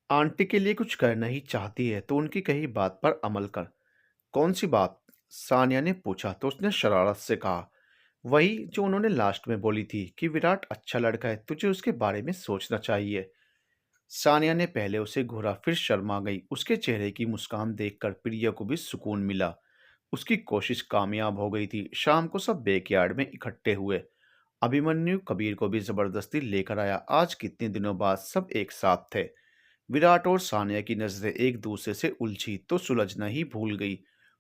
Aunty के लिए कुछ करना ही चाहती है तो उनकी कही बात पर अमल कर। कौन सी बात? सानिया ने पूछा तो उसने शरारत से कहा, वही जो उन्होंने लास्ट में बोली थी कि विराट अच्छा लड़का है, तुझे उसके बारे में सोचना चाहिए। सानिया ने पहले उसे घूरा फिर शर्मा गई। उसके चेहरे की मुस्कान देखकर प्रिया को भी सुकून मिला। उसकी कोशिश कामयाब हो गई थी। शाम को सब बैकयार्ड में इकट्ठे हुए। अभिमन्यु कबीर को भी जबरदस्ती लेकर आया। आज कितने दिनों बाद सब एक साथ थे। विराट और सानिया की नजरें एक दूसरे से उलझी तो सुलझना ही भूल गई।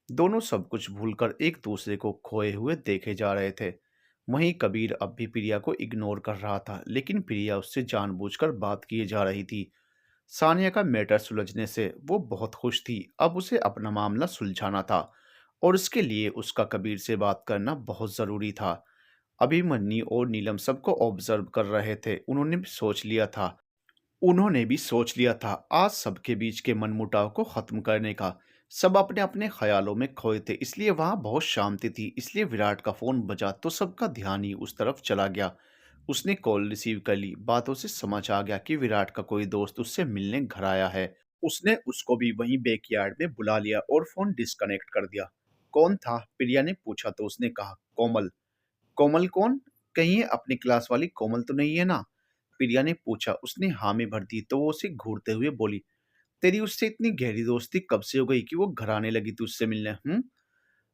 दोनों सब कुछ भूलकर एक दूसरे को खोए हुए देखे जा रहे थे। वहीं कबीर अब भी प्रिया को इग्नोर कर रहा था, लेकिन प्रिया उससे जानबूझकर बात किए जा रही थी। सानिया का मैटर सुलझने से वो बहुत खुश थी। अब उसे अपना मामला सुलझाना था और इसके लिए उसका कबीर से बात करना बहुत ज़रूरी था। अभिमन्यु और नीलम सबको ऑब्जर्व कर रहे थे। उन्होंने भी सोच लिया था आज सबके बीच के मनमुटाव को खत्म करने का। सब अपने अपने ख्यालों में खोए थे, इसलिए वहां बहुत शांति थी। इसलिए विराट का फोन बजा तो सबका ध्यान ही उस तरफ चला गया। उसने कॉल रिसीव कर ली। बातों से समझ आ गया कि विराट का कोई दोस्त उससे मिलने घर आया है। उसने उसको भी वहीं बैकयार्ड में बुला लिया और फोन डिस्कनेक्ट कर दिया। कौन था? प्रिया ने पूछा तो उसने कहा, कोमल। कोमल कौन? कहीं ये अपनी क्लास वाली कोमल तो नहीं है ना? प्रिया ने पूछा। उसने हाँ में भर दी तो वो उसे घूरते हुए बोली, तेरी उससे इतनी गहरी दोस्ती कब से हो गई कि वो घर आने लगी तुझसे मिलने?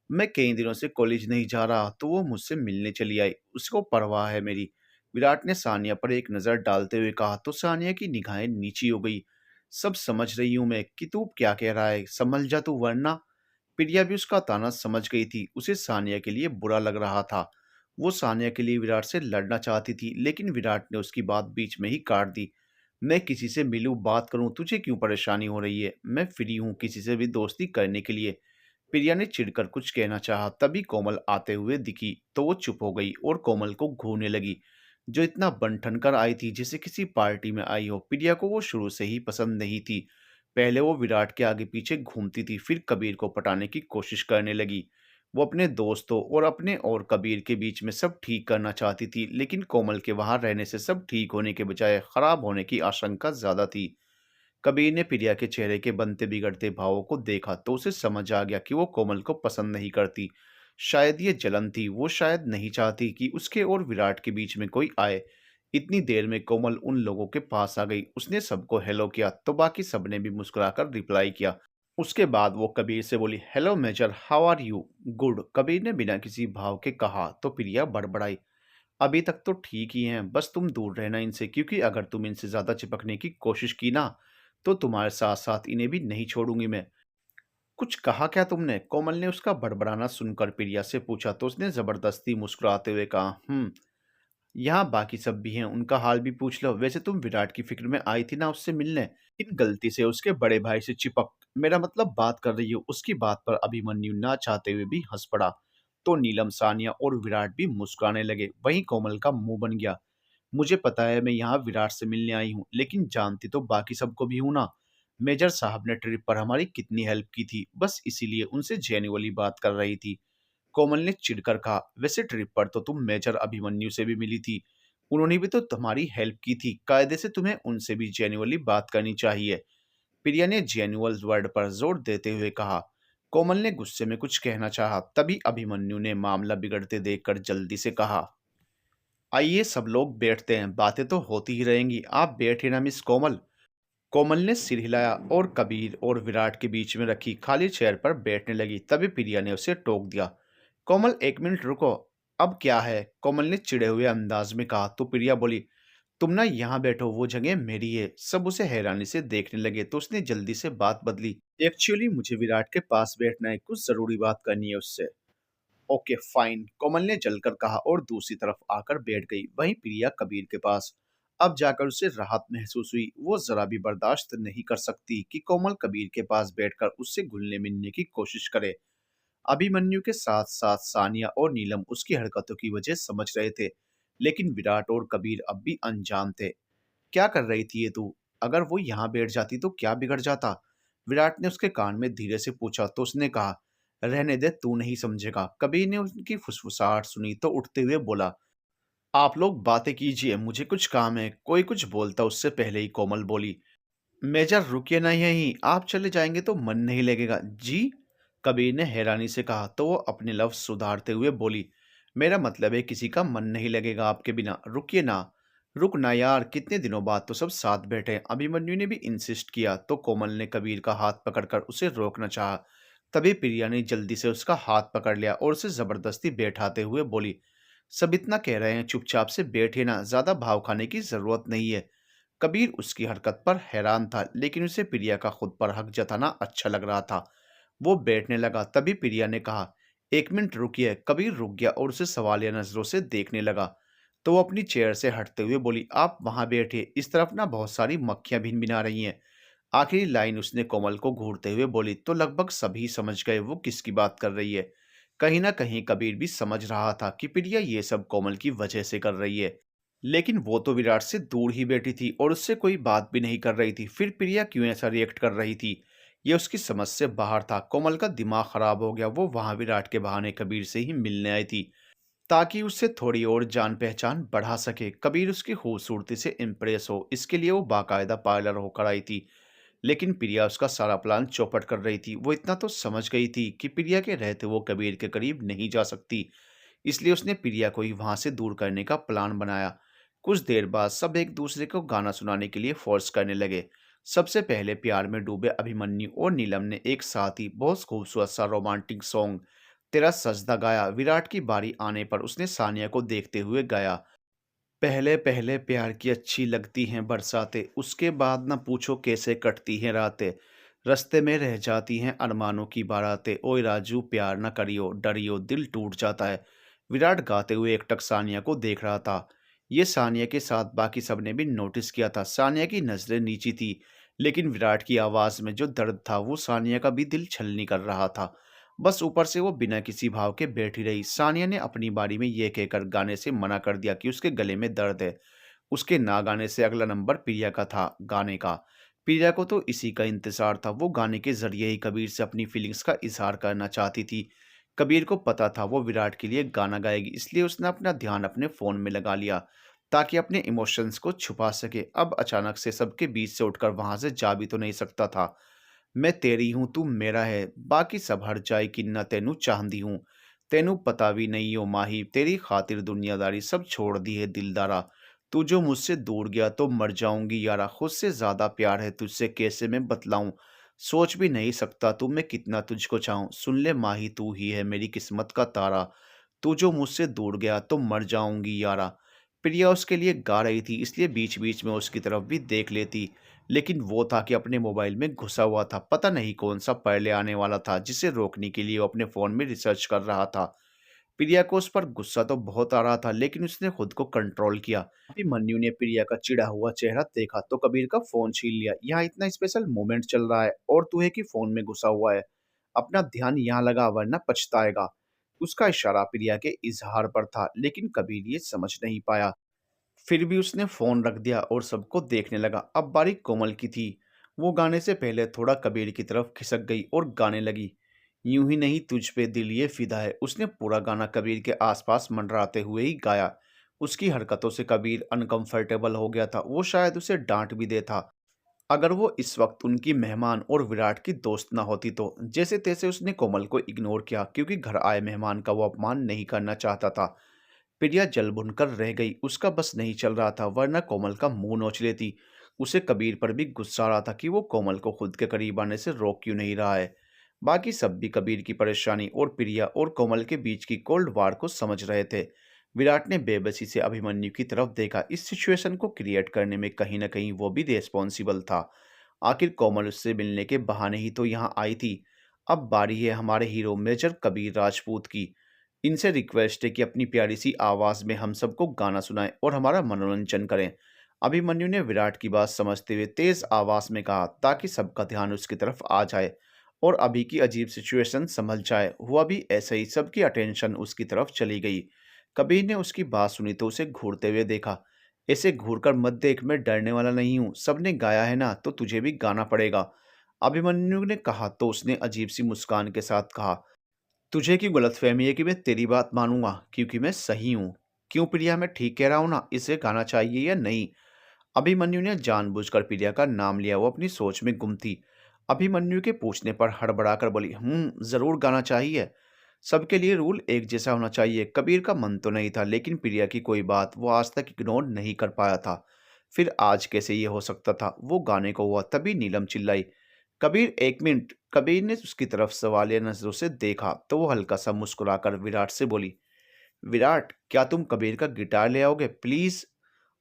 मैं कई दिनों से कॉलेज नहीं जा रहा तो वो मुझसे मिलने चली आई। उसको परवाह है मेरी। विराट ने सानिया पर एक नजर डालते हुए कहा तो सानिया की निगाहें नीची हो गई। सब समझ रही हूं मैं कि तू क्या कह रहा है, संभल जा तू वरना। प्रिया भी उसका ताना समझ गई थी। उसे सानिया के लिए बुरा लग रहा था। वो सानिया के लिए विराट से लड़ना चाहती थी, लेकिन विराट ने उसकी बात बीच में ही काट दी। मैं किसी से मिलूं, बात करूं, तुझे क्यों परेशानी हो रही है? मैं फ्री हूं किसी से भी दोस्ती करने के लिए। प्रिया ने चिढ़कर कुछ कहना चाहा, तभी कोमल आते हुए दिखी तो वो चुप हो गई और कोमल को घूरने लगी, जो इतना बन ठन कर आई थी जैसे किसी पार्टी में आई हो। प्रिया को वो शुरू से ही पसंद नहीं थी। पहले वो विराट के आगे पीछे घूमती थी, फिर कबीर को पटाने की कोशिश करने लगी। वो अपने दोस्तों और अपने और कबीर के बीच में सब ठीक करना चाहती थी, लेकिन कोमल के वहां रहने से सब ठीक होने के बजाय खराब होने की आशंका ज्यादा थी। कबीर ने प्रिया के चेहरे के बनते बिगड़ते भावों को देखा तो उसे समझ आ गया कि वो कोमल को पसंद नहीं करती। शायद ये जलन थी। वो शायद नहीं चाहती कि उसके और विराट के बीच में कोई आए। इतनी देर में कोमल उन लोगों के पास आ गई। उसने सबको हेलो किया तो बाकी सबने भी मुस्कुराकर रिप्लाई किया। उसके बाद वो कबीर से बोली, hello major, how are you? Good, Kabir ने बिना किसी भाव के कहा तो प्रिया बड़बड़ाई, अभी तक तो ठीक ही हैं, बस तुम दूर रहना इनसे, क्योंकि अगर तुम इनसे ज्यादा चिपकने की कोशिश की ना तो तुम्हारे साथ साथ इन्हें भी नहीं छोड़ूंगी मैं। कुछ कहा क्या तुमने? कोमल ने उसका बड़बड़ाना सुनकर प्रिया से पूछा तो उसने जबरदस्ती मुस्कुराते हुए कहा, यहाँ बाकी सब भी हैं, उनका हाल भी पूछ लो। वैसे तुम विराट की फिक्र में आई थी ना उससे मिलने, इन गलती से उसके बड़े भाई से चिपक, मेरा मतलब बात कर रही हो। उसकी बात पर अभिमन्यु ना चाहते हुए भी हंस पड़ा। तो नीलम, सानिया और विराट भी मुस्कुराने लगे। वहीं कोमल का मुंह बन गया। मुझे पता है मैं यहाँ विराट से मिलने आई हूँ, लेकिन जानती तो बाकी सबको भी हूं ना। मेजर साहब ने ट्रिप पर हमारी कितनी हेल्प की थी, बस इसीलिए उनसे जेन्युइनली बात कर रही थी। कोमल ने चिढ़कर कहा, वैसे ट्रिप पर तो तुम मेजर अभिमन्यु से भी मिली थी। उन्होंने भी तो तुम्हारी हेल्प की थी। कायदे से तुम्हें उनसे भी जेन्युइनली बात करनी चाहिए। प्रिया ने जेन्युइन वर्ड पर जोर देते हुए कहा। कोमल ने गुस्से में कुछ कहना चाहा, तभी अभिमन्यु ने मामला बिगड़ते देखकर जल्दी से कहा, आइए सब लोग बैठते हैं, बातें तो होती ही रहेंगी, आप बैठिए ना मिस कोमल। कोमल ने सिर हिलाया और कबीर और विराट के बीच में रखी खाली चेयर पर बैठने लगी। तभी प्रिया ने उसे टोक दिया, कोमल एक मिनट रुको। अब क्या है? कोमल ने चिढ़े हुए अंदाज में कहा तो प्रिया बोली, तुम ना यहाँ बैठो, वो जगह मेरी है। सब उसे हैरानी से देखने लगे तो उसने जल्दी से बात बदली, एक्चुअली मुझे विराट के पास बैठना है, कुछ जरूरी बात करनी है उससे। ओके फाइन, कोमल ने जलकर कहा और दूसरी तरफ आकर बैठ गई। वहीं प्रिया कबीर के पास। अब जाकर उसे राहत महसूस हुई। वो जरा भी बर्दाश्त नहीं कर सकती कि कोमल कबीर के पास बैठकर उससे घुलने मिलने की कोशिश करे। अभिमन्यु के साथ साथ सानिया और नीलम उसकी हरकतों की वजह समझ रहे थे, लेकिन विराट और कबीर अब भी अनजान थे। क्या कर रही थी ये तू? अगर वो यहाँ बैठ जाती तो क्या बिगड़ जाता? विराट ने उसके कान में धीरे से पूछा तो उसने कहा, रहने दे, तू नहीं समझेगा। कबीर ने उनकी फुसफुसाहट सुनी तो उठते हुए बोला, आप लोग बातें कीजिए, मुझे कुछ काम है। कोई कुछ बोलता उससे पहले ही कोमल बोली, मेजर रुकिए ना यहीं, आप चले जाएंगे तो मन नहीं लगेगा जी। कबीर ने हैरानी से कहा तो वो अपने लफ्ज सुधारते हुए बोली, मेरा मतलब है किसी का मन नहीं लगेगा आपके बिना, रुकिए ना। रुक ना यार, कितने दिनों बाद तो सब साथ बैठे हैं। अभिमन्यु ने भी इंसिस्ट किया तो कोमल ने कबीर का हाथ पकड़कर उसे रोकना चाहा। तभी प्रिया ने जल्दी से उसका हाथ पकड़ लिया और उसे जबरदस्ती बैठाते हुए बोली, सब इतना कह रहे हैं, चुपचाप से बैठे ना, ज्यादा भाव खाने की जरूरत नहीं है। कबीर उसकी हरकत पर हैरान था, लेकिन उसे प्रिया का खुद पर हक जताना अच्छा लग रहा था। वो बैठने लगा। तभी प्रिया ने कहा, एक मिनट रुकिए। कबीर रुक गया और उसे सवालिया नजरों से देखने लगा। तो वो अपनी चेयर से हटते हुए बोली, आप वहां बैठिए, इस तरफ ना बहुत सारी मक्खियां भिनभिना रही हैं। आखिरी लाइन उसने कोमल को घूरते हुए बोली तो लगभग सभी समझ गए वो किसकी बात कर रही है। कहीं ना कहीं कबीर भी समझ रहा था कि प्रिया ये सब कोमल की वजह से कर रही है। लेकिन वो तो विराट से दूर ही बैठी थी और उससे कोई बात भी नहीं कर रही थी, फिर प्रिया क्यों ऐसा रिएक्ट कर रही थी? ये उसकी समझ से बाहर था। कोमल का दिमाग खराब हो गया। वो वहां विराट के बहाने कबीर से ही मिलने आई थी ताकि उससे थोड़ी और जान पहचान बढ़ा सके, कबीर उसकी खूबसूरती से इम्प्रेस हो, इसके लिए वो बाकायदा पार्लर होकर आई थी। लेकिन प्रिया उसका सारा प्लान चौपट कर रही थी। वो इतना तो समझ गई थी कि प्रिया के रहते वो कबीर के करीब नहीं जा सकती, इसलिए उसने प्रिया को ही वहां से दूर करने का प्लान बनाया। कुछ देर बाद सब एक दूसरे को गाना सुनाने के लिए फोर्स करने लगे। सबसे पहले प्यार में डूबे अभिमन्यु और नीलम ने एक साथ ही बहुत खूबसूरत सा रोमांटिक सॉन्ग तेरा सजदा गाया। विराट की बारी आने पर उसने सानिया को देखते हुए गाया, पहले पहले प्यार की अच्छी लगती हैं बरसातें, उसके बाद न पूछो कैसे कटती हैं रातें, रास्ते में रह जाती हैं अरमानों की बारातें, ओए राजू प्यार न करियो डरियो दिल टूट जाता है। विराट गाते हुए एकटक सानिया को देख रहा था। ये सानिया के साथ बाकी सबने भी नोटिस किया था। सानिया की नजरें नीची थी, लेकिन विराट की आवाज में जो दर्द था वो सानिया का भी दिल छलनी कर रहा था। बस ऊपर से वो बिना किसी भाव के बैठी रही। सानिया ने अपनी बारी में ये कहकर गाने से मना कर दिया कि उसके गले में दर्द है। उसके ना गाने से अगला नंबर प्रिया का था गाने का। प्रिया को तो इसी का इंतजार था। वो गाने के जरिए ही कबीर से अपनी फीलिंग्स का इजहार करना चाहती थी। कबीर को पता था वो विराट के लिए गाना गाएगी, इसलिए उसने अपना ध्यान अपने फोन में लगा लिया ताकि अपने इमोशंस को छुपा सके। अब अचानक से सबके बीच से उठकर वहां से जा भी तो नहीं सकता था। मैं तेरी हूँ तू मेरा है, बाकी सब हर जाए किन्ना तेनू चाहती हूँ। तेनू पता भी नहीं हो माही, तेरी खातिर दुनियादारी सब छोड़ दी है दिलदारा। तू जो मुझसे दूर गया तो मर जाऊंगी यारा, खुद से ज्यादा प्यार है तुझसे कैसे मैं बतलाऊं। सोच भी नहीं सकता तू मैं कितना तुझको चाहूं, सुन ले माही तू ही है मेरी किस्मत का तारा। तू जो मुझसे दूर गया तो मर जाऊंगी यारा। प्रिया उसके लिए गा रही थी, इसलिए बीच बीच में उसकी तरफ भी देख लेती। लेकिन वो था कि अपने मोबाइल में घुसा हुआ था। पता नहीं कौन सा पहले आने वाला था जिसे रोकने के लिए वो अपने फोन में रिसर्च कर रहा था। प्रिया को उस पर गुस्सा तो बहुत आ रहा था, लेकिन उसने खुद को कंट्रोल किया। अभिमन्यु ने प्रिया का चिढ़ा हुआ चेहरा देखा तो कबीर का फोन छीन लिया। यहाँ इतना स्पेशल मोमेंट चल रहा है और तू है कि फोन में घुसा हुआ है। अपना ध्यान यहाँ लगा वरना पछताएगा। उसका इशारा प्रिया के इजहार पर था, लेकिन कबीर ये समझ नहीं पाया। फिर भी उसने फ़ोन रख दिया और सबको देखने लगा। अब बारी कोमल की थी। वो गाने से पहले थोड़ा कबीर की तरफ खिसक गई और गाने लगी, यूं ही नहीं तुझ पे दिल ये फिदा है। उसने पूरा गाना कबीर के आसपास मंडराते हुए ही गाया। उसकी हरकतों से कबीर अनकंफर्टेबल हो गया था। वो शायद उसे डांट भी देता अगर वो इस वक्त उनकी मेहमान और विराट की दोस्त ना होती तो। जैसे तैसे उसने कोमल को इग्नोर किया क्योंकि घर आए मेहमान का वो अपमान नहीं करना चाहता था। प्रिया जल भुनकर रह गई। उसका बस नहीं चल रहा था, वरना कोमल का मुंह नोच लेती। उसे कबीर पर भी गुस्सा आ रहा था कि वो कोमल को खुद के करीब आने से रोक क्यों नहीं रहा है। बाकी सब भी कबीर की परेशानी और प्रिया और कोमल के बीच की कोल्ड वार को समझ रहे थे। विराट ने बेबसी से अभिमन्यु की तरफ देखा। इस सिचुएशन को क्रिएट करने में कहीं न कहीं वो भी रिस्पॉन्सिबल था। आखिर कोमल उससे मिलने के बहाने ही तो यहाँ आई थी। अब बारी है हमारे हीरो मेजर कबीर राजपूत की। इनसे रिक्वेस्ट है कि अपनी प्यारी सी आवाज़ में हम सबको गाना सुनाएं और हमारा मनोरंजन करें। अभिमन्यु ने विराट की बात समझते हुए तेज आवाज़ में कहा ताकि सबका ध्यान उसकी तरफ आ जाए और अभी की अजीब सिचुएशन समझ जाए। हुआ भी ऐसे ही, सबकी अटेंशन उसकी तरफ चली गई। कबीर ने उसकी बात सुनी तो उसे घूरते हुए देखा। ऐसे घूरकर मत देख, मैं डरने वाला नहीं हूँ। सबने गाया है ना तो तुझे भी गाना पड़ेगा। अभिमन्यु ने कहा तो उसने अजीब सी मुस्कान के साथ कहा, तुझे क्यों गलतफहमी है कि मैं तेरी बात मानूंगा क्योंकि मैं सही हूँ? क्यों प्रिया, मैं ठीक कह रहा हूँ ना? इसे गाना चाहिए या नहीं? अभिमन्यु ने जानबूझकर प्रिया का नाम लिया, वो अपनी सोच में गुम थी। अभिमन्यु के पूछने पर हड़बड़ाकर बोली, जरूर गाना चाहिए। सबके लिए रूल एक जैसा होना चाहिए। कबीर का मन तो नहीं था, लेकिन प्रिया की कोई बात वो आज तक इग्नोर नहीं कर पाया था। फिर आज कैसे ये हो सकता था? वो गाने को हुआ, तभी नीलम चिल्लाई, कबीर एक मिनट। कबीर ने उसकी तरफ सवालिया नजरों से देखा तो वो हल्का सा मुस्कुराकर विराट से बोली, विराट, क्या तुम कबीर का गिटार ले आओगे प्लीज?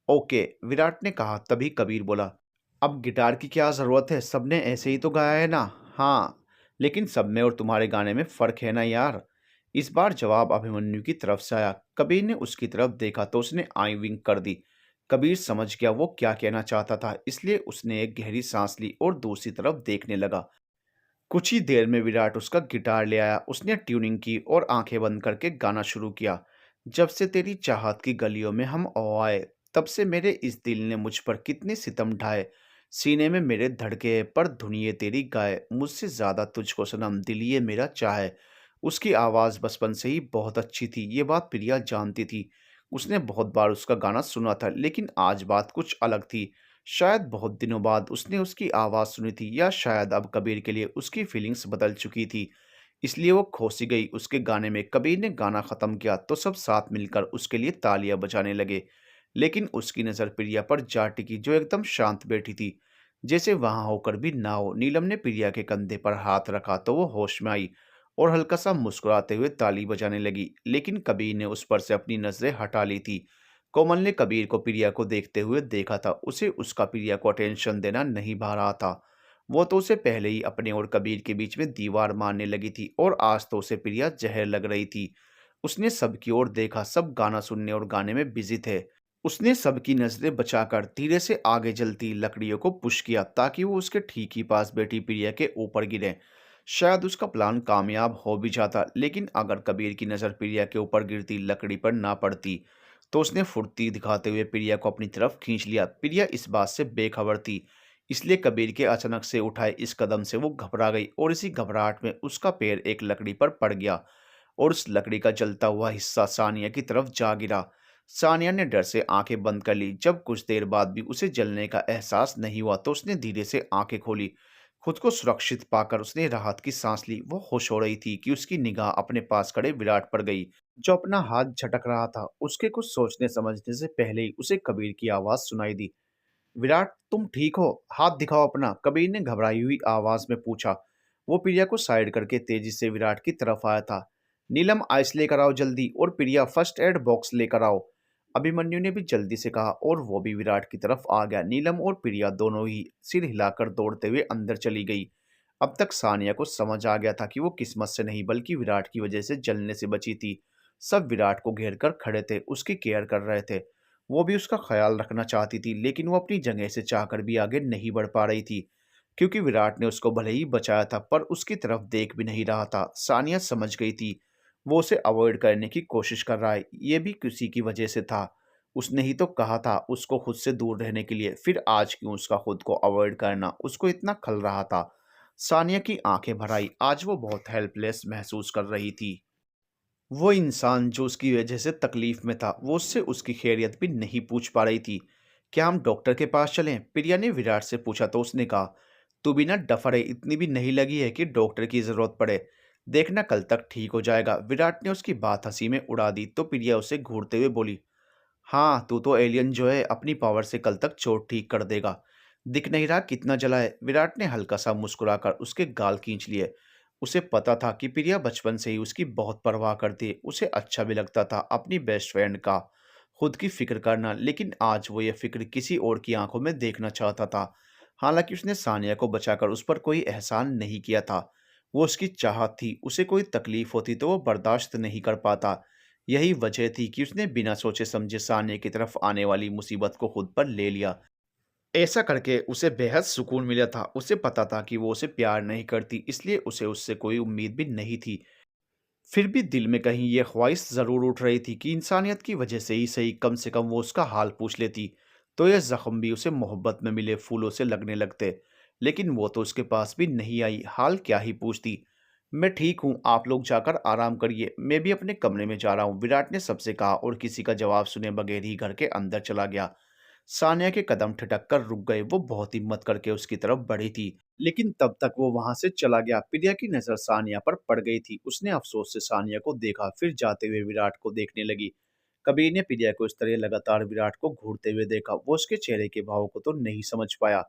ओके, विराट ने कहा। तभी कबीर बोला, अब गिटार की क्या ज़रूरत है? सबने ऐसे ही तो गाया है ना। हाँ, लेकिन सब में और तुम्हारे गाने में फ़र्क है ना यार। इस बार जवाब अभिमन्यु की तरफ से आया। कबीर ने उसकी तरफ देखा तो उसने आई विंक कर दी। कबीर समझ गया वो क्या कहना चाहता था, इसलिए उसने एक गहरी सांस ली और दूसरी तरफ देखने लगा। कुछ ही देर में विराट उसका गिटार ले आया। उसने ट्यूनिंग की और आंखें बंद करके गाना शुरू किया। जब से तेरी चाहत की गलियों में हम ओ आए, तब से मेरे इस दिल ने मुझ पर कितने सितम ढाए। सीने में मेरे धड़के पर धुनिए तेरी गाए, मुझसे ज्यादा तुझको सनम दिल ये मेरा चाहे। उसकी आवाज बचपन से ही बहुत अच्छी थी, ये बात प्रिया जानती थी। उसने बहुत बार उसका गाना सुना था, लेकिन आज बात कुछ अलग थी। शायद बहुत दिनों बाद उसने उसकी आवाज़ सुनी थी, या शायद अब कबीर के लिए उसकी फीलिंग्स बदल चुकी थी, इसलिए वो खोसी गई उसके गाने में। कबीर ने गाना ख़त्म किया तो सब साथ मिलकर उसके लिए तालियां बजाने लगे। लेकिन उसकी नज़र प्रिया पर जा टिकी, जो एकदम शांत बैठी थी, जैसे वहां होकर भी ना हो। नीलम ने प्रिया के कंधे पर हाथ रखा तो वो होश में आई और हल्का सा मुस्कुराते हुए ताली बजाने लगी। लेकिन कबीर ने उस पर से अपनी नज़रें हटा ली थी। कोमल ने कबीर को प्रिया को देखते हुए देखा था। उसे उसका प्रिया को अटेंशन देना नहीं भा रहा था। वो तो उसे पहले ही अपने और कबीर के बीच में दीवार मारने लगी थी, और आज तो उसे प्रिया जहर लग रही थी। उसने सबकी ओर देखा, सब गाना सुनने और गाने में बिजी थे। उसने सबकी नजरें बचाकर धीरे से आगे जलती लकड़ियों को पुश किया, ताकि वो उसके ठीक ही पास बैठी प्रिया के ऊपर गिरे। शायद उसका प्लान कामयाब हो भी जाता, लेकिन अगर कबीर की नज़र प्रिया के ऊपर गिरती लकड़ी पर ना पड़ती, तो उसने फुर्ती दिखाते हुए प्रिया को अपनी तरफ खींच लिया। प्रिया इस बात से बेखबर थी, इसलिए कबीर के अचानक से उठाए इस कदम से वो घबरा गई, और इसी घबराहट में उसका पैर एक लकड़ी पर पड़ गया और उस लकड़ी का जलता हुआ हिस्सा सानिया की तरफ जा गिरा। सानिया ने डर से आंखें बंद कर ली। जब कुछ देर बाद भी उसे जलने का एहसास नहीं हुआ, तो उसने धीरे से आंखें खोली। खुद को सुरक्षित पाकर उसने राहत की सांस ली। वो खुश हो रही थी कि उसकी निगाह अपने पास खड़े विराट पर गई, जो अपना हाथ झटक रहा था। उसके कुछ सोचने समझने से पहले ही उसे कबीर की आवाज सुनाई दी, विराट, तुम ठीक हो? हाथ दिखाओ अपना, कबीर ने घबराई हुई आवाज में पूछा। वो प्रिया को साइड करके तेजी से विराट की तरफ आया था। नीलम, आइस लेकर आओ जल्दी, और प्रिया फर्स्ट एड बॉक्स लेकर आओ। अभिमन्यु ने भी जल्दी से कहा, और वो भी विराट की तरफ आ गया। नीलम और प्रिया दोनों ही सिर हिलाकर दौड़ते हुए अंदर चली गई। अब तक सानिया को समझ आ गया था कि वो किस्मत से नहीं, बल्कि विराट की वजह से जलने से बची थी। सब विराट को घेर कर खड़े थे, उसकी केयर कर रहे थे। वो भी उसका ख्याल रखना चाहती थी, लेकिन वो अपनी जगह से चाहकर भी आगे नहीं बढ़ पा रही थी, क्योंकि विराट ने उसको भले ही बचाया था, पर उसकी तरफ देख भी नहीं रहा था। सानिया समझ गई थी वो उसे अवॉइड करने की कोशिश कर रहा है, ये भी किसी की वजह से था। उसने ही तो कहा था उसको खुद से दूर रहने के लिए, फिर आज क्यों उसका खुद को अवॉइड करना उसको इतना खल रहा था? सानिया की आंखें भर आई। आज वो बहुत हेल्पलेस महसूस कर रही थी। वो इंसान जो उसकी वजह से तकलीफ में था, वो उससे उसकी खैरियत भी नहीं पूछ पा रही थी। क्या हम डॉक्टर के पास चलें? प्रिया ने विराट से पूछा तो उसने कहा, तू भी ना डफर है, इतनी भी नहीं लगी है कि डॉक्टर की जरूरत पड़े। देखना कल तक ठीक हो जाएगा। विराट ने उसकी बात हंसी में उड़ा दी तो प्रिया उसे घूरते हुए बोली, हाँ, तू तो एलियन जो है, अपनी पावर से कल तक चोट ठीक कर देगा। दिख नहीं रहा कितना जला है? विराट ने हल्का सा मुस्कुराकर उसके गाल खींच लिए। उसे पता था कि प्रिया बचपन से ही उसकी बहुत परवाह करती। उसे अच्छा भी लगता था अपनी बेस्ट फ्रेंड का खुद की फिक्र करना, लेकिन आज वो ये फिक्र किसी और की आंखों में देखना चाहता था। हालांकि उसने सानिया को बचाकर उस पर कोई एहसान नहीं किया था, वो उसकी चाहत थी। उसे कोई तकलीफ होती तो वो बर्दाश्त नहीं कर पाता। यही वजह थी कि उसने बिना सोचे समझे सानिया की तरफ आने वाली मुसीबत को खुद पर ले लिया। ऐसा करके उसे बेहद सुकून मिला था। उसे पता था कि वो उसे प्यार नहीं करती, इसलिए उसे उससे कोई उम्मीद भी नहीं थी। फिर भी दिल में कहीं ये ख्वाहिश ज़रूर उठ रही थी कि इंसानियत की वजह से ही सही, कम से कम वो उसका हाल पूछ लेती, तो यह ज़ख्म भी उसे मोहब्बत में मिले फूलों से लगने लगते। लेकिन वो तो उसके पास भी नहीं आई, हाल क्या ही पूछती। मैं ठीक हूँ, आप लोग जाकर आराम करिए, मैं भी अपने कमरे में जा रहा हूँ, विराट ने सबसे कहा, और किसी का जवाब सुने बगैर ही घर के अंदर चला गया। सानिया के कदम ठिठक कर रुक गए। वो बहुत हिम्मत करके उसकी तरफ बढ़ी थी, लेकिन तब तक वो वहां से चला गया। प्रिया की नजर सानिया पर पड़ गई थी। उसने अफसोस से सानिया को देखा, फिर जाते हुए विराट को देखने लगी। कबीर ने प्रिया को इस तरह लगातार विराट को घूरते हुए देखा। वो उसके चेहरे के भाव को तो नहीं समझ पाया,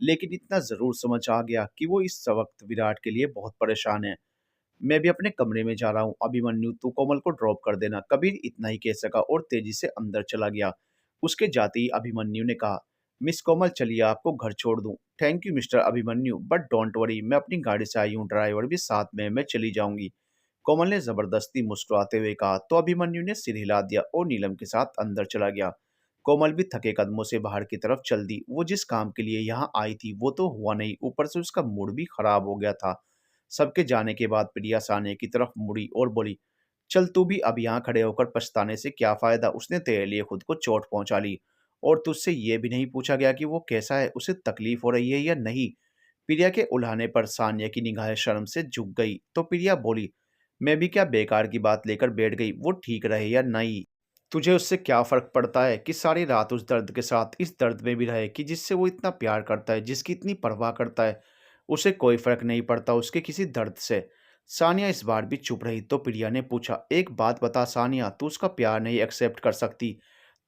लेकिन इतना जरूर समझ आ गया कि वो इस वक्त विराट के लिए बहुत परेशान है। मैं भी अपने कमरे में जा रहा हूँ, अभिमन्यु तू कोमल को ड्रॉप कर देना। कबीर इतना ही कह सका और तेजी से अंदर चला गया। उसके जाते ही अभिमन्यु ने कहा, मिस कोमल चलिए, आपको घर छोड़ दूं। Thank you mister Abhimanyu, but don't worry, मैं अपनी गाड़ी से आई हूँ, ड्राइवर भी साथ में है, मैं चली जाऊंगी। कोमल ने जबरदस्ती मुस्कुराते हुए कहा तो अभिमन्यु ने सिर हिला दिया और नीलम के साथ अंदर चला गया। कोमल भी थके कदमों से बाहर की तरफ चल दी। वो जिस काम के लिए यहाँ आई थी वो तो हुआ नहीं, ऊपर से उसका मूड भी खराब हो गया था। सबके जाने के बाद प्रिया साने की तरफ मुड़ी और बोली, चल तू भी अब यहाँ खड़े होकर पछताने से क्या फायदा, उसने तेरे लिए खुद को चोट पहुंचा ली। और तुझसे ये भी नहीं पूछा गया कि वो कैसा है, उसे तकलीफ हो रही है या नहीं। प्रिया के उल्हाने पर सानिया की निगाहें शर्म से झुक गई तो प्रिया बोली, मैं भी क्या बेकार की बात लेकर बैठ गई, वो ठीक रहे या नहीं, तुझे उससे क्या फर्क पड़ता है कि सारी रात उस दर्द के साथ इस दर्द में भी रहे कि जिससे वो इतना प्यार करता है, जिसकी इतनी परवाह करता है। उसे कोई फर्क नहीं पड़ता उसके किसी दर्द से। सानिया इस बार भी चुप रही तो प्रिया ने पूछा, एक बात बता सानिया, तू उसका प्यार नहीं एक्सेप्ट कर सकती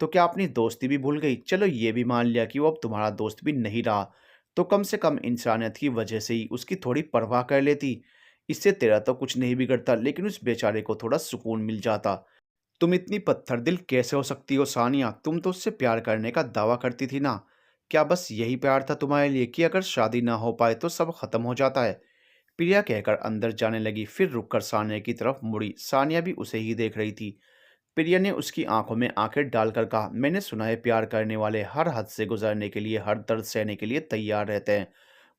तो क्या अपनी दोस्ती भी भूल गई? चलो ये भी मान लिया कि वो अब तुम्हारा दोस्त भी नहीं रहा, तो कम से कम इंसानियत की वजह से ही उसकी थोड़ी परवाह कर लेती। इससे तेरा तो कुछ नहीं बिगड़ता, लेकिन उस बेचारे को थोड़ा सुकून मिल जाता। तुम इतनी पत्थर दिल कैसे हो सकती हो सानिया? तुम तो उससे प्यार करने का दावा करती थी ना। क्या बस यही प्यार था तुम्हारे लिए कि अगर शादी ना हो पाए तो सब खत्म हो जाता है? प्रिया कहकर अंदर जाने लगी, फिर रुककर सानिया की तरफ मुड़ी। सानिया भी उसे ही देख रही थी। प्रिया ने उसकी आंखों में आंखें डालकर कहा, मैंने सुना है प्यार करने वाले हर हद से गुजरने के लिए, हर दर्द सहने के लिए तैयार रहते हैं।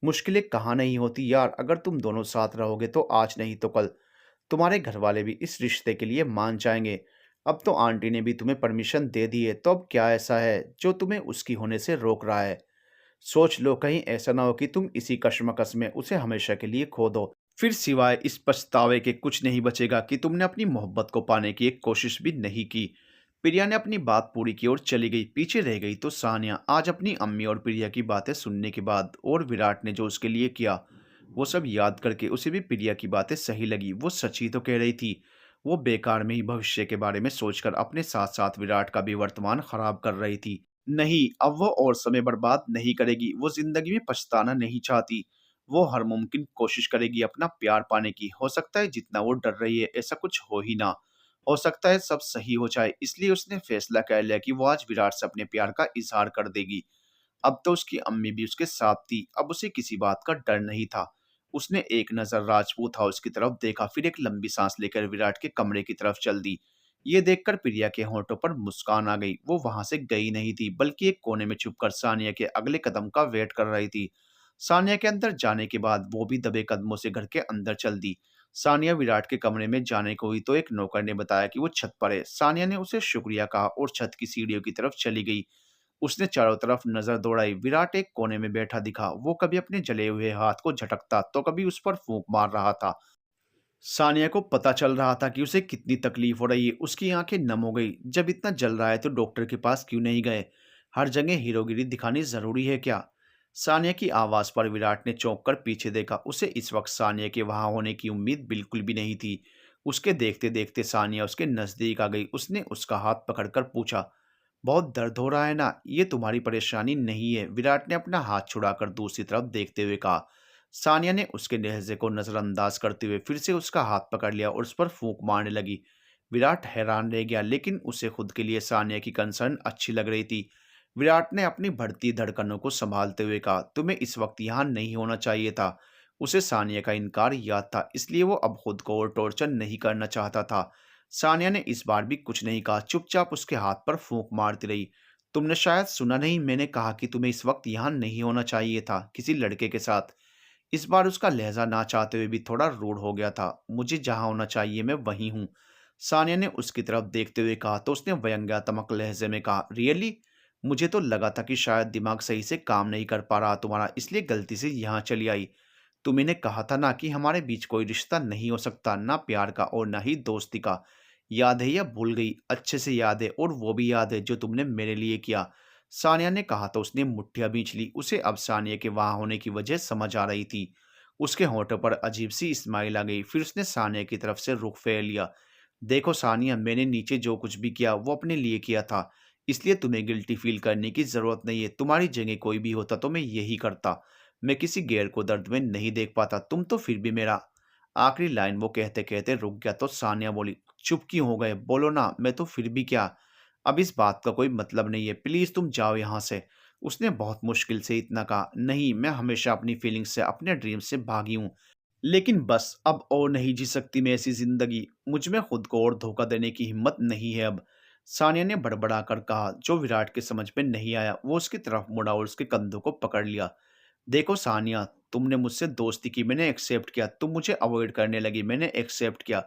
मुश्किलें कहाँ नहीं होती यार, अगर तुम दोनों साथ रहोगे तो आज नहीं तो कल तुम्हारे घर वाले भी इस रिश्ते के लिए मान जाएंगे। अब तो आंटी ने भी तुम्हें परमिशन दे दी है, तो अब क्या ऐसा है जो तुम्हें उसकी होने से रोक रहा है? सोच लो, कहीं ऐसा ना हो कि तुम इसी कश्मकश में उसे हमेशा के लिए खो दो। फिर सिवाय इस पछतावे के कुछ नहीं बचेगा कि तुमने अपनी मोहब्बत को पाने की एक कोशिश भी नहीं की। प्रिया ने अपनी बात पूरी की और चली गई। पीछे रह गई तो सानिया। आज अपनी अम्मी और प्रिया की बातें सुनने के बाद और विराट ने जो उसके लिए किया, वो सब याद करके उसे भी प्रिया की बातें सही लगी। वो सच ही तो कह रही थी। वो बेकार में ही भविष्य के बारे में सोचकर अपने साथ साथ विराट का भी वर्तमान खराब कर रही थी। नहीं, अब वो और समय बर्बाद नहीं करेगी। वो ज़िंदगी में पछताना नहीं चाहती। वो हर मुमकिन कोशिश करेगी अपना प्यार पाने की। हो सकता है जितना वो डर रही है ऐसा कुछ हो ही ना। हो सकता है सब सही हो जाए। इसलिए उसने फैसला कर लिया कि वो आज विराट से अपने प्यार का इज़हार कर देगी। अब तो उसकी अम्मी भी उसके साथ थी। अब उसे किसी बात का डर नहीं था। उसने एक नज़र राजपूत हाउस की तरफ देखा, फिर एक लंबी सांस लेकर विराट के कमरे की तरफ चल दी। ये देखकर प्रिया के होंठों पर मुस्कान आ गई। वो वहां से गई नहीं थी, बल्कि एक कोने में छुपकर सानिया के अगले कदम का वेट कर रही थी। सानिया के अंदर जाने के बाद वो भी दबे कदमों से घर के अंदर चल दी। सानिया विराट के कमरे में जाने को हुई तो एक नौकर ने बताया कि वो छत पर है। सानिया ने उसे शुक्रिया कहा और छत की सीढ़ियों की तरफ चली गई। उसने चारों तरफ नजर दौड़ाई। विराट एक कोने में बैठा दिखा। वो कभी अपने जले हुए हाथ को झटकता तो कभी उस पर फूंक मार रहा था। सानिया को पता चल रहा था कि उसे कितनी तकलीफ हो रही है। उसकी आंखें नम हो गई। जब इतना जल रहा है तो डॉक्टर के पास क्यों नहीं गए? हर जगह हीरोगिरी दिखानी जरूरी है क्या? सानिया की आवाज पर विराट ने चौंक कर पीछे देखा। उसे इस वक्त सानिया के वहां होने की उम्मीद बिल्कुल भी नहीं थी। उसके देखते देखते सानिया उसके नजदीक आ गई। उसने उसका हाथ पकड़कर पूछा, बहुत दर्द हो रहा है ना? ये तुम्हारी परेशानी नहीं है, विराट ने अपना हाथ छुड़ाकर दूसरी तरफ देखते हुए कहा। सानिया ने उसके लहजे को नजरअंदाज करते हुए फिर से उसका हाथ पकड़ लिया और उस पर फूंक मारने लगी। विराट हैरान रह गया, लेकिन उसे खुद के लिए सानिया की कंसर्न अच्छी लग रही थी। विराट ने अपनी बढ़ती धड़कनों को संभालते हुए कहा, तुम्हें इस वक्त यहाँ नहीं होना चाहिए था। उसे सानिया का इनकार याद था, इसलिए वो अब खुद को और टॉर्चर नहीं करना चाहता था। सानिया ने इस बार भी कुछ नहीं कहा, चुपचाप उसके हाथ पर फूंक मारती रही। तुमने शायद सुना नहीं, मैंने कहा कि तुम्हें इस वक्त यहाँ नहीं होना चाहिए था किसी लड़के के साथ। इस बार उसका लहजा ना चाहते हुए भी थोड़ा रूड हो गया था। मुझे जहाँ होना चाहिए मैं वहीं हूँ। सानिया ने उसकी तरफ देखते हुए कहा तो उसने व्यंग्यात्मक लहजे में कहा, रियली? मुझे तो लगा था कि शायद दिमाग सही से काम नहीं कर पा रहा तुम्हारा, इसलिए गलती से यहाँ चली आई। तुम्ही ने कहा था ना कि हमारे बीच कोई रिश्ता नहीं हो सकता, ना प्यार का और ना ही दोस्ती का। याद है या भूल गई? अच्छे से याद है, और वो भी याद है जो तुमने मेरे लिए किया। सानिया ने कहा तो उसने मुठ्ठियां बींच ली। उसे अब सानिया के वहां होने की वजह समझ आ रही थी। उसके होंठों पर अजीब सी स्माइल आ गई। फिर उसने सानिया की तरफ से रुख फेर लिया। देखो सानिया, मैंने नीचे जो कुछ भी किया वो अपने लिए किया था, इसलिए तुम्हें गिल्टी फील करने की जरूरत नहीं है। तुम्हारी जगह कोई भी होता तो मैं यही करता। मैं किसी गैर को दर्द में नहीं देख पाता, तुम तो फिर भी मेरा। आखिरी लाइन वो कहते कहते रुक गया तो सानिया बोली, चुप क्यों हो गए, बोलो ना। मैं तो फिर भी क्या, अब इस बात का कोई मतलब नहीं है, प्लीज तुम जाओ यहाँ से। उसने बहुत मुश्किल से इतना कहा। नहीं, मैं हमेशा अपनी फीलिंग्स से, अपने ड्रीम से भागी हूँ, लेकिन बस अब और नहीं जी सकती मैं ऐसी जिंदगी। मुझ में खुद को और धोखा देने की हिम्मत नहीं है अब। सानिया ने बड़बड़ा कर कहा, जो विराट के समझ में नहीं आया। वो उसकी तरफ मुड़ा और उसके कंधों को पकड़ लिया। देखो सानिया, तुमने मुझसे दोस्ती की, मैंने एक्सेप्ट किया। तुम मुझे अवॉइड करने लगी, मैंने एक्सेप्ट किया।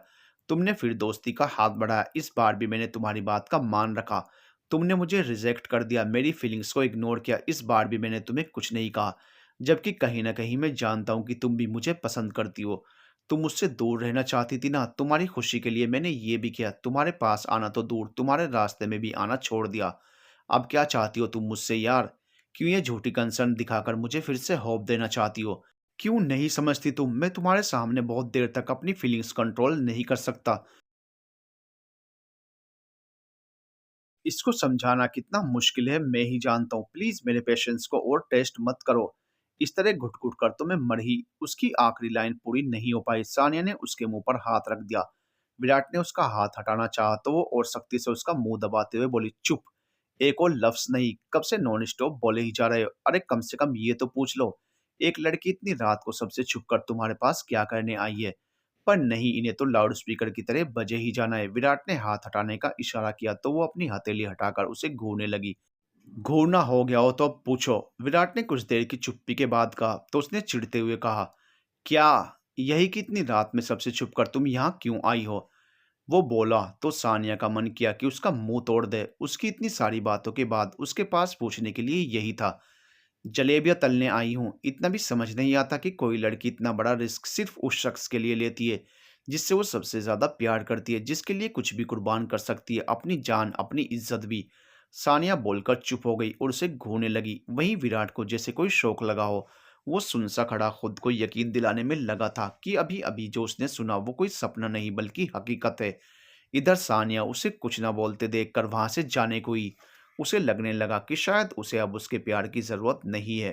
तुमने फिर दोस्ती का हाथ बढ़ाया, इस बार भी मैंने तुम्हारी बात का मान रखा। तुमने मुझे रिजेक्ट कर दिया, मेरी फीलिंग्स को इग्नोर किया, इस बार भी मैंने तुम्हें कुछ नहीं कहा। जबकि कहीं न कहीं मैं जानता हूँ कि तुम भी मुझे पसंद करती हो। तुम मुझसे दूर रहना चाहती थी ना, तुम्हारी खुशी के लिए मैंने ये भी किया। तुम्हारे पास आना तो दूर, तुम्हारे रास्ते में भी आना छोड़ दिया। अब क्या चाहती हो तुम मुझसे यार? क्यों ये झूठी कंसर्न दिखाकर मुझे फिर से होप देना चाहती हो? क्यों नहीं समझती तुम? मैं तुम्हारे सामने बहुत देर तक अपनी फीलिंग्स कंट्रोल नहीं कर सकता। इसको समझाना कितना मुश्किल है मैं ही जानता हूँ। प्लीज मेरे पेशेंस को और टेस्ट मत करो। इस तरह घुट घुट कर तो मैं मर ही। उसकी आखिरी लाइन पूरी नहीं हो पाई। सानिया ने उसके मुंह पर हाथ रख दिया। विराट ने उसका हाथ हटाना चाहा तो वो और सख्ती से उसका मुंह दबाते हुए बोली, चुप। एक और लफ्ज नहीं, कब से नॉन स्टॉप बोले ही जा रहे हो। अरे कम से कम ये तो पूछ लो, एक लड़की इतनी रात को सबसे छुप कर तुम्हारे पास क्या करने आई है। पर नहीं, इन्हें तो लाउड स्पीकर की तरह बजे ही जाना है। विराट ने हाथ हटाने का इशारा किया तो वो अपनी हथेली हटाकर उसे घूरने लगी। घूरना हो गया हो तो अब पूछो, विराट ने कुछ देर की चुप्पी के बाद कहा तो उसने चिढ़ते हुए कहा, क्या यही कि इतनी रात में सबसे छुप कर तुम यहाँ क्यों आई हो? वो बोला तो सानिया का मन किया कि उसका मुंह तोड़ दे। उसकी इतनी सारी बातों के बाद उसके पास पूछने के लिए यही था। जलेबियाँ तलने आई हूँ। इतना भी समझ नहीं आता कि कोई लड़की इतना बड़ा रिस्क सिर्फ उस शख्स के लिए लेती है जिससे वो सबसे ज़्यादा प्यार करती है, जिसके लिए कुछ भी कुर्बान कर सकती है, अपनी जान, अपनी इज्जत भी। सानिया बोलकर चुप हो गई और उसे घूरने लगी। वहीं विराट को जैसे कोई शौक लगा हो। वो सुनसा खड़ा खुद को यकीन दिलाने में लगा था कि अभी अभी जो उसने सुना वो कोई सपना नहीं बल्कि हकीकत है। इधर सानिया उसे कुछ ना बोलते देखकर वहां से जाने को ही। उसे लगने लगा कि शायद उसे अब उसके प्यार की जरूरत नहीं है।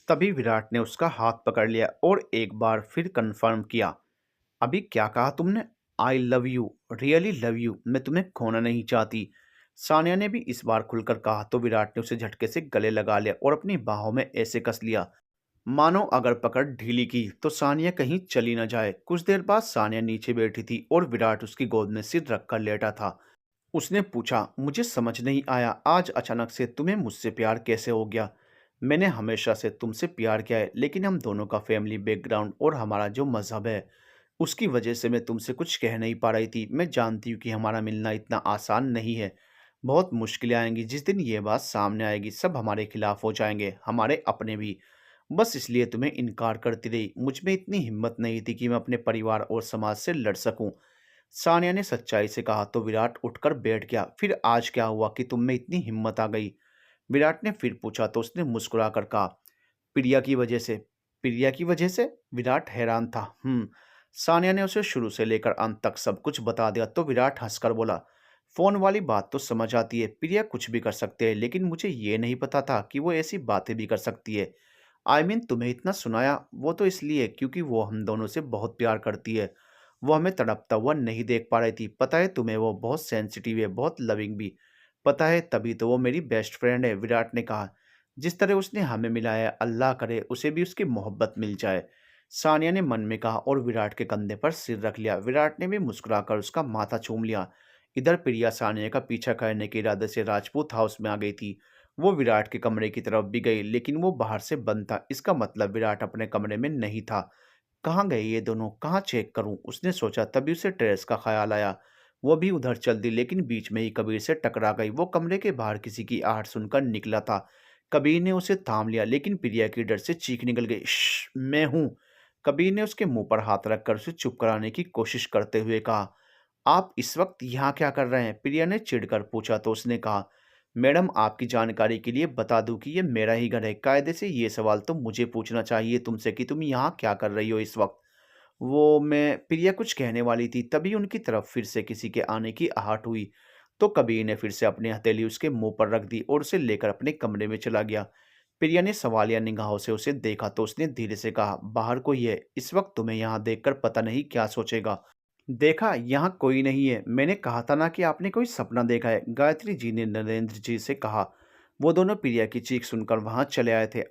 तभी विराट ने उसका हाथ पकड़ लिया और एक बार फिर कंफर्म किया। अभी क्या कहा तुमने? I love you, really love you, मैं तुम्हें खोना नहीं चाहती। सानिया ने भी इस बार खुलकर कहा तो विराट ने उसे झटके से गले लगा लिया और अपनी बाहों में ऐसे कस लिया मानो अगर पकड़ ढीली की तो सानिया कहीं चली न जाए। कुछ देर बाद सानिया नीचे बैठी थी और विराट उसकी गोद में सिर रखकर लेटा था। उसने पूछा, मुझे समझ नहीं आया आज अचानक से तुम्हें मुझसे प्यार कैसे हो गया। मैंने हमेशा से तुमसे प्यार किया है, लेकिन हम दोनों का फैमिली बैकग्राउंड और हमारा जो मजहब है उसकी वजह से मैं तुमसे कुछ कह नहीं पा रही थी। मैं जानती हूँ कि हमारा मिलना इतना आसान नहीं है। बहुत मुश्किलें आएंगी। जिस दिन ये बात सामने आएगी सब हमारे खिलाफ हो जाएंगे, हमारे अपने भी। बस इसलिए तुम्हें इनकार करती रही। मुझ में इतनी हिम्मत नहीं थी कि मैं अपने परिवार और समाज से लड़ सकूं। सानिया ने सच्चाई से कहा तो विराट उठकर बैठ गया। फिर आज क्या हुआ कि तुम में इतनी हिम्मत आ गई? विराट ने फिर पूछा तो उसने मुस्कुराकर कहा, प्रिया की वजह से। प्रिया की वजह से? विराट हैरान था। सानिया ने उसे शुरू से लेकर अंत तक सब कुछ बता दिया तो विराट हंसकर बोला, फोन वाली बात तो समझ आती है, प्रिया कुछ भी कर सकते हैं, लेकिन मुझे ये नहीं पता था कि वो ऐसी बातें भी कर सकती है। तुम्हें इतना सुनाया वो तो इसलिए क्योंकि वो हम दोनों से बहुत प्यार करती है। वो हमें तड़पता हुआ नहीं देख पा रही थी। पता है तुम्हें, वो बहुत सेंसिटिव है, बहुत लविंग भी। पता है, तभी तो वो मेरी बेस्ट फ्रेंड है। विराट ने कहा, जिस तरह उसने हमें मिलाया है, अल्लाह करे उसे भी उसकी मोहब्बत मिल जाए। सानिया ने मन में कहा और विराट के कंधे पर सिर रख लिया। विराट ने भी मुस्कुराकर उसका माथा चूम लिया। इधर प्रिया सानिया का पीछा करने के इरादे से राजपूत हाउस में आ गई थी। वो विराट के कमरे की तरफ भी गई, लेकिन वो बाहर से बंद था। इसका मतलब विराट अपने कमरे में नहीं था। कहाँ गए ये दोनों, कहाँ चेक करूं, उसने सोचा। तभी उसे टेरेस का ख्याल आया। वो भी उधर चल दी, लेकिन बीच में ही कबीर से टकरा गई। वो कमरे के बाहर किसी की आहट सुनकर निकला था। कबीर ने उसे थाम लिया, लेकिन प्रिया की डर से चीख निकल गई, "श्श, मैं हूं।" कबीर ने उसके मुंह पर हाथ रखकर उसे चुप कराने की कोशिश करते हुए कहा, आप इस वक्त यहाँ क्या कर रहे हैं? प्रिया ने चिढ़कर पूछा तो उसने कहा, मैडम, आपकी जानकारी के लिए बता दूं कि ये मेरा ही घर है। कायदे से ये सवाल तो मुझे पूछना चाहिए तुमसे कि तुम यहाँ क्या कर रही हो इस वक्त। वो मैं प्रिया कुछ कहने वाली थी, तभी उनकी तरफ फिर से किसी के आने की आहट हुई। तो कबीर ने फिर से अपनी हथेली उसके मुंह पर रख दी और उसे लेकर अपने कमरे में चला गया। प्रिया ने सवालिया निगाहों से उसे देखा तो उसने धीरे से कहा, बाहर कोई है, इस वक्त तुम्हें यहाँ देखकर पता नहीं क्या सोचेगा। देखा, यहाँ कोई नहीं है। मैंने कहा था ना कि आपने कोई सपना देखा है, गायत्री जी ने नरेंद्र जी से कहा। वो दोनों प्रिया की चीख सुनकर वहां चले आए थे।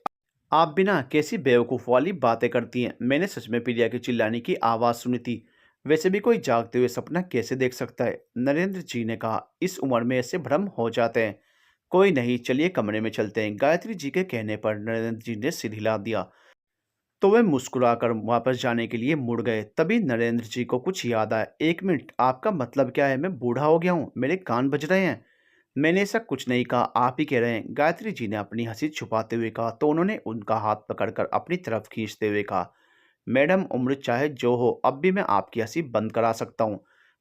आप बिना कैसी बेवकूफ़ वाली बातें करती हैं। मैंने सच में प्रिया के चिल्लाने की आवाज़ सुनी थी। वैसे भी कोई जागते हुए सपना कैसे देख सकता है? नरेंद्र जी ने कहा, इस उम्र में ऐसे भ्रम हो जाते हैं। कोई नहीं, चलिए कमरे में चलते हैं। गायत्री जी के कहने पर नरेंद्र जी ने सिर हिला दिया। तो वे मुस्कुराकर वापस जाने के लिए मुड़ गए। तभी नरेंद्र जी को कुछ याद आया। एक मिनट, आपका मतलब क्या है? मैं बूढ़ा हो गया हूँ, मेरे कान बज रहे हैं। मैंने ऐसा कुछ नहीं कहा, आप ही कह रहे हैं। गायत्री जी ने अपनी हंसी छुपाते हुए कहा तो उन्होंने उनका हाथ पकड़कर अपनी तरफ खींचते हुए कहा, मैडम, उम्र चाहे जो हो, अब भी मैं आपकी हंसी बंद करा सकता हूँ।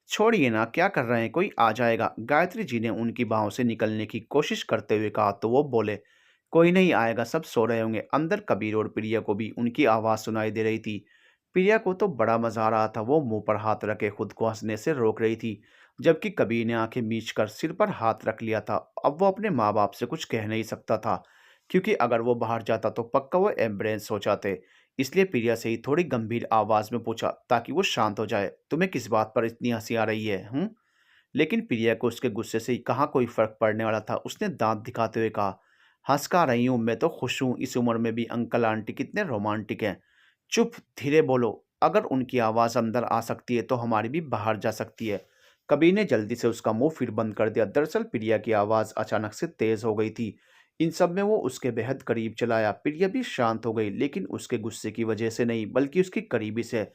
छोड़िए ना, क्या कर रहे हैं, कोई आ जाएगा। गायत्री जी ने उनकी बाहों से निकलने की कोशिश करते हुए कहा तो वो बोले, कोई नहीं आएगा, सब सो रहे होंगे। अंदर कबीर और प्रिया को भी उनकी आवाज़ सुनाई दे रही थी। प्रिया को तो बड़ा मजा आ रहा था। वो मुंह पर हाथ रखे खुद को हंसने से रोक रही थी, जबकि कबीर ने आंखें मीच कर सिर पर हाथ रख लिया था। अब वो अपने माँ बाप से कुछ कह नहीं सकता था, क्योंकि अगर वो बाहर जाता तो पक्का वो एम्बुलेंस हो जाते। इसलिए प्रिया से ही थोड़ी गंभीर आवाज में पूछा ताकि वो शांत हो जाए, तुम्हें किस बात पर इतनी हंसी आ रही है? लेकिन प्रिया को उसके गुस्से से कहाँ कोई फर्क पड़ने वाला था। उसने दांत दिखाते हुए कहा, हंस का रही हूँ, मैं तो खुश हूँ। इस उम्र में भी अंकल आंटी कितने रोमांटिक हैं। चुप, धीरे बोलो। अगर उनकी आवाज़ अंदर आ सकती है तो हमारी भी बाहर जा सकती है। कबीर ने जल्दी से उसका मुंह फिर बंद कर दिया। दरअसल प्रिया की आवाज़ अचानक से तेज हो गई थी। इन सब में वो उसके बेहद करीब चलाया। प्रिया भी शांत हो गई, लेकिन उसके गुस्से की वजह से नहीं, बल्कि उसकी करीबी से।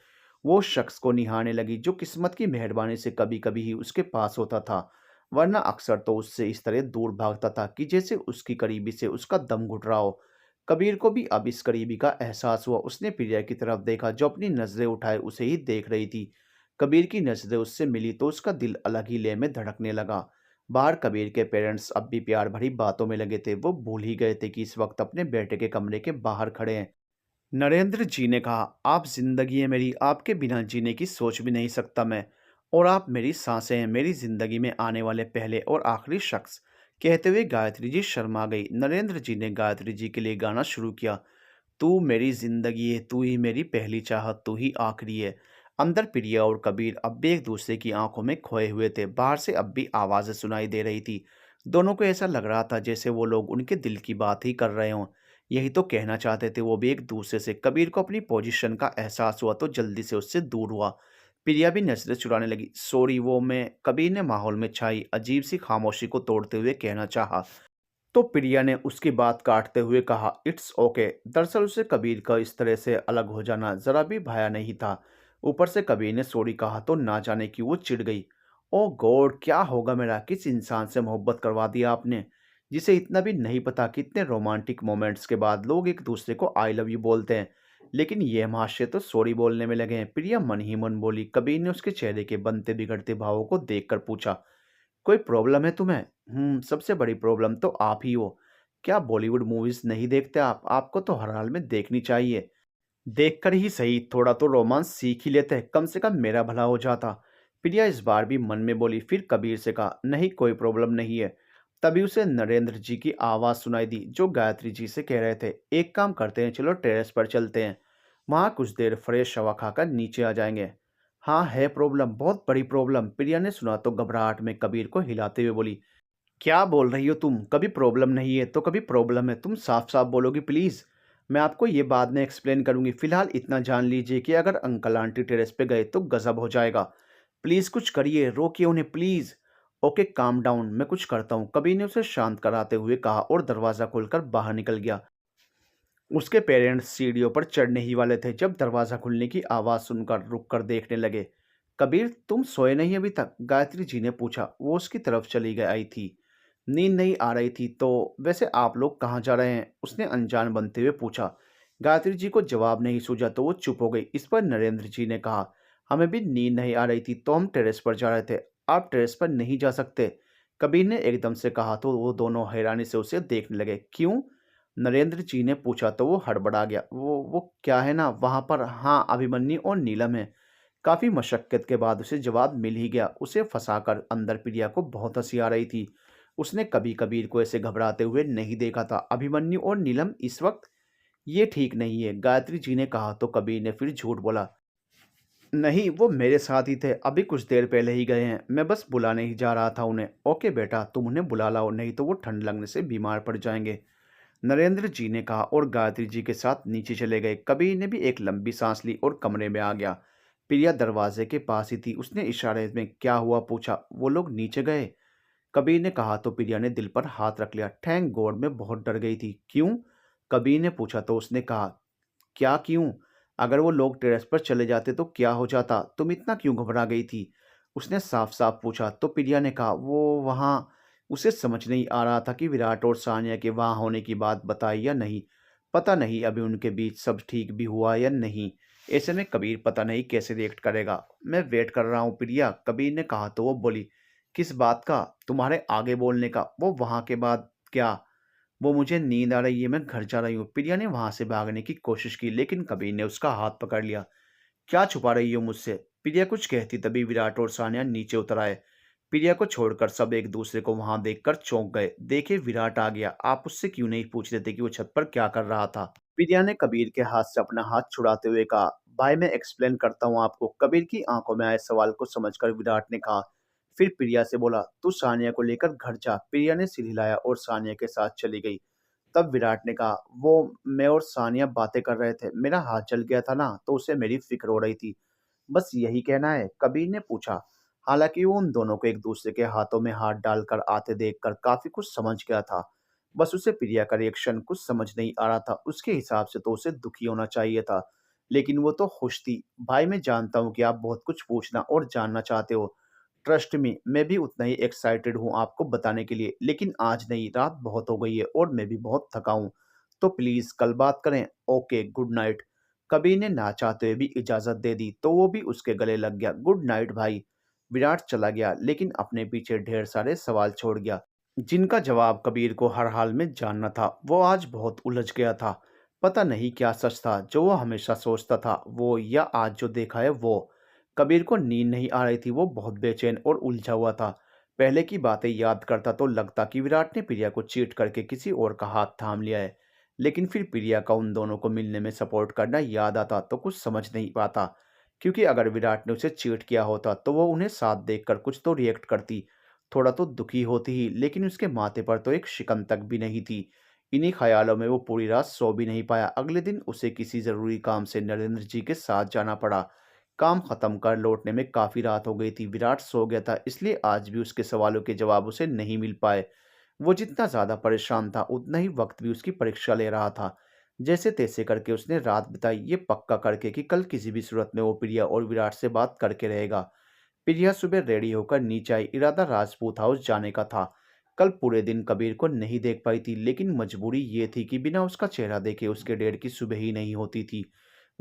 वो शख्स को निहारने लगी जो किस्मत की मेहरबानी से कभी कभी ही उसके पास होता था, वरना अक्सर तो उससे इस तरह दूर भागता था कि जैसे उसकी करीबी से उसका दम घुट रहा हो। कबीर को भी अब इस करीबी का एहसास हुआ। उसने प्रिया की तरफ देखा जो अपनी नजरें उठाए उसे ही देख रही थी। कबीर की नजरें उससे मिली तो उसका दिल अलग ही लय में धड़कने लगा। बाहर कबीर के पेरेंट्स अब भी प्यार भरी बातों में लगे थे। वो भूल ही गए थे कि इस वक्त अपने बेटे के कमरे के बाहर खड़े हैं। नरेंद्र जी ने कहा, आप जिंदगी है मेरी, आपके बिना जीने की सोच भी नहीं सकता मैं। और आप मेरी सांसें हैं, मेरी जिंदगी में आने वाले पहले और आखिरी शख्स। कहते हुए गायत्री जी शर्मा गई। नरेंद्र जी ने गायत्री जी के लिए गाना शुरू किया, तू मेरी जिंदगी है, तू ही मेरी पहली चाहत, तू ही आखिरी है। अंदर प्रिया और कबीर अब भी एक दूसरे की आंखों में खोए हुए थे। बाहर से अब भी आवाजें सुनाई दे रही थी। दोनों को ऐसा लग रहा था जैसे वो लोग उनके दिल की बात ही कर रहे हों। यही तो कहना चाहते थे वो भी एक दूसरे से। कबीर को अपनी पोजीशन का एहसास हुआ तो जल्दी से उससे दूर हुआ। प्रिया भी नजरें चुराने लगी। सॉरी, वो मैं, कबीर ने माहौल में छाई अजीब सी खामोशी को तोड़ते हुए कहना चाहा। तो प्रिया ने उसकी बात काटते हुए कहा, इट्स ओके। दरअसल उसे कबीर का इस तरह से अलग हो जाना जरा भी भाया नहीं था। ऊपर से कबीर ने सॉरी कहा तो ना जाने क्यों वो चिढ़ गई। ओ गॉड, क्या होगा मेरा, किस इंसान से मोहब्बत करवा दिया आपने, जिसे इतना भी नहीं पता कितने रोमांटिक मोमेंट्स के बाद लोग एक दूसरे को आई लव यू बोलते हैं। लेकिन ये महाशय तो सॉरी बोलने में लगे हैं। प्रिया मन ही मन बोली। कबीर ने उसके चेहरे के बनते बिगड़ते भावों को देखकर पूछा, कोई प्रॉब्लम है तुम्हें? सबसे बड़ी प्रॉब्लम तो आप ही हो। क्या बॉलीवुड मूवीज़ नहीं देखते आप? आपको तो हर हाल में देखनी चाहिए। देखकर ही सही, थोड़ा तो रोमांस सीख ही लेते, कम से कम मेरा भला हो जाता। प्रिया इस बार भी मन में बोली। फिर कबीर से कहा, नहीं कोई प्रॉब्लम नहीं है। तभी उसे नरेंद्र जी की आवाज़ सुनाई दी जो गायत्री जी से कह रहे थे, एक काम करते हैं, चलो टेरेस पर चलते हैं, वहाँ कुछ देर फ्रेश हवा खाकर नीचे आ जाएंगे। हाँ है प्रॉब्लम, बहुत बड़ी प्रॉब्लम। प्रिया ने सुना तो घबराहट में कबीर को हिलाते हुए बोली, क्या बोल रही हो तुम? कभी प्रॉब्लम नहीं है तो कभी प्रॉब्लम है। तुम साफ साफ बोलोगी प्लीज़? मैं आपको ये बाद में एक्सप्लेन करूंगी। फिलहाल इतना जान लीजिए कि अगर अंकल आंटी टेरेस पे गए तो गजब हो जाएगा। प्लीज़ कुछ करिए, रोकिए उन्हें प्लीज़। ओके काम डाउन, मैं कुछ करता हूँ, कबीर ने उसे शांत कराते हुए कहा और दरवाज़ा खोलकर बाहर निकल गया। उसके पेरेंट्स सीढ़ियों पर चढ़ने ही वाले थे जब दरवाज़ा खुलने की आवाज़ सुनकर रुक कर देखने लगे। कबीर, तुम सोए नहीं अभी तक? गायत्री जी ने पूछा। वो उसकी तरफ चली गई आई थी। नींद नहीं आ रही थी तो। वैसे आप लोग कहाँ जा रहे हैं? उसने अनजान बनते हुए पूछा। गायत्री जी को जवाब नहीं सूझा तो वो चुप हो गई। इस पर नरेंद्र जी ने कहा, हमें भी नींद नहीं आ रही थी तो हम टेरेस पर जा रहे थे। आप टेरेस पर नहीं जा सकते। कबीर ने एकदम से कहा तो वो दोनों हैरानी से उसे देखने लगे। क्यों? नरेंद्र जी ने पूछा तो वो हड़बड़ा गया। वो क्या है ना, वहां पर हाँ अभिमन्यु और नीलम है। काफी मशक्कत के बाद उसे जवाब मिल ही गया। उसे फंसाकर अंदर प्रिया को बहुत हंसी आ रही थी। उसने कभी कबीर को ऐसे घबराते हुए नहीं देखा था। अभिमन्यु और नीलम इस वक्त? ये ठीक नहीं है, गायत्री जी ने कहा तो कबीर ने फिर झूठ बोला। नहीं, वो मेरे साथ ही थे, अभी कुछ देर पहले ही गए हैं। मैं बस बुलाने ही जा रहा था उन्हें। ओके बेटा, तुम उन्हें बुला लाओ, नहीं तो वो ठंड लगने से बीमार पड़ जाएंगे, नरेंद्र जी ने कहा और गायत्री जी के साथ नीचे चले गए। कबीर ने भी एक लंबी सांस ली और कमरे में आ गया। प्रिया दरवाजे के पास ही थी। उसने इशारे में क्या हुआ पूछा। वो लोग नीचे गए, कबीर ने कहा तो प्रिया ने दिल पर हाथ रख लिया। थैंक गॉड, मैं बहुत डर गई थी। क्यों? कबीर ने पूछा तो उसने कहा, क्या क्यों? अगर वो लोग टेरेस पर चले जाते तो क्या हो जाता? तुम इतना क्यों घबरा गई थी? उसने साफ-साफ पूछा तो प्रिया ने कहा, वो वहाँ। उसे समझ नहीं आ रहा था कि विराट और सानिया के वहाँ होने की बात बताई या नहीं। पता नहीं अभी उनके बीच सब ठीक भी हुआ या नहीं। ऐसे में कबीर पता नहीं कैसे रिएक्ट करेगा। मैं वेट कर रहा हूँ प्रिया, कबीर ने कहा तो वो बोली, किस बात का? तुम्हारे आगे बोलने का। वो वहाँ के बाद क्या? वो मुझे नींद आ रही है, मैं घर जा रही हूँ। प्रिया ने वहां से भागने की कोशिश की लेकिन कबीर ने उसका हाथ पकड़ लिया। क्या छुपा रही हो मुझसे? प्रिया कुछ कहती तभी विराट और सानिया नीचे उतर आए। प्रिया को छोड़कर सब एक दूसरे को वहां देखकर चौंक गए। देखे विराट आ गया, आप उससे क्यों नहीं पूछ रहे थे कि वो छत पर क्या कर रहा था? प्रिया ने कबीर के हाथ से अपना हाथ छुड़ाते हुए कहा, भाई मैं एक्सप्लेन करता हूँ आपको। कबीर की आंखों में आए सवाल को समझकर विराट ने कहा। फिर प्रिया से बोला, तू सानिया को लेकर घर जा। प्रिया ने सिर हिलाया और सानिया के साथ चली गई। तब विराट ने कहा, वो मैं और सानिया बातें कर रहे थे, मेरा हाथ जल गया था ना, तो उसे मेरी फिक्र हो रही थी। बस यही कहना है? कबीर ने पूछा। हालांकि वो उन दोनों को एक दूसरे के हाथों में हाथ डालकर आते देखकर काफी कुछ समझ गया था। बस उसे प्रिया का रिएक्शन कुछ समझ नहीं आ रहा था। उसके हिसाब से तो उसे दुखी होना चाहिए था, लेकिन वो तो खुश थी। भाई मैं जानता हूँ कि आप बहुत कुछ पूछना और जानना चाहते हो। ट्रस्ट मी, मैं भी उतना ही एक्साइटेड हूँ आपको बताने के लिए, लेकिन आज नहीं, रात बहुत हो गई है और मैं भी बहुत थका हूँ। तो प्लीज कल बात करें। Okay, good night. कबीर ने ना चाहते हुए भी इजाजत दे दी तो वो भी उसके गले लग गया। गुड नाइट भाई। विराट चला गया लेकिन अपने पीछे ढेर सारे सवाल छोड़ गया, जिनका जवाब कबीर को हर हाल में जानना था। वो आज बहुत उलझ गया था। पता नहीं क्या सच था जो वो हमेशा सोचता था, वो या आज जो देखा है वो। कबीर को नींद नहीं आ रही थी। वो बहुत बेचैन और उलझा हुआ था। पहले की बातें याद करता तो लगता कि विराट ने प्रिया को चीट करके किसी और का हाथ थाम लिया है। लेकिन फिर प्रिया का उन दोनों को मिलने में सपोर्ट करना याद आता तो कुछ समझ नहीं पाता। क्योंकि अगर विराट ने उसे चीट किया होता तो वो उन्हें साथ देखकर कुछ तो रिएक्ट करती, थोड़ा तो दुखी होती ही। लेकिन उसके माथे पर तो एक शिकन तक भी नहीं थी। इन्हीं ख्यालों में वो पूरी रात सो भी नहीं पाया। अगले दिन उसे किसी जरूरी काम से नरेंद्र जी के साथ जाना पड़ा। काम खत्म कर लौटने में काफी रात हो गई थी। विराट सो गया था, इसलिए आज भी उसके सवालों के जवाब उसे नहीं मिल पाए। वो जितना ज्यादा परेशान था उतना ही वक्त भी उसकी परीक्षा ले रहा था। जैसे तैसे करके उसने रात बिताई, ये पक्का करके कि कल किसी भी सूरत में वो प्रिया और विराट से बात करके रहेगा। प्रिया सुबह रेडी होकर नीचे आई। इरादा राजपूत हाउस जाने का था। कल पूरे दिन कबीर को नहीं देख पाई थी, लेकिन मजबूरी ये थी कि बिना उसका चेहरा देखे उसके डेढ़ की सुबह ही नहीं होती थी।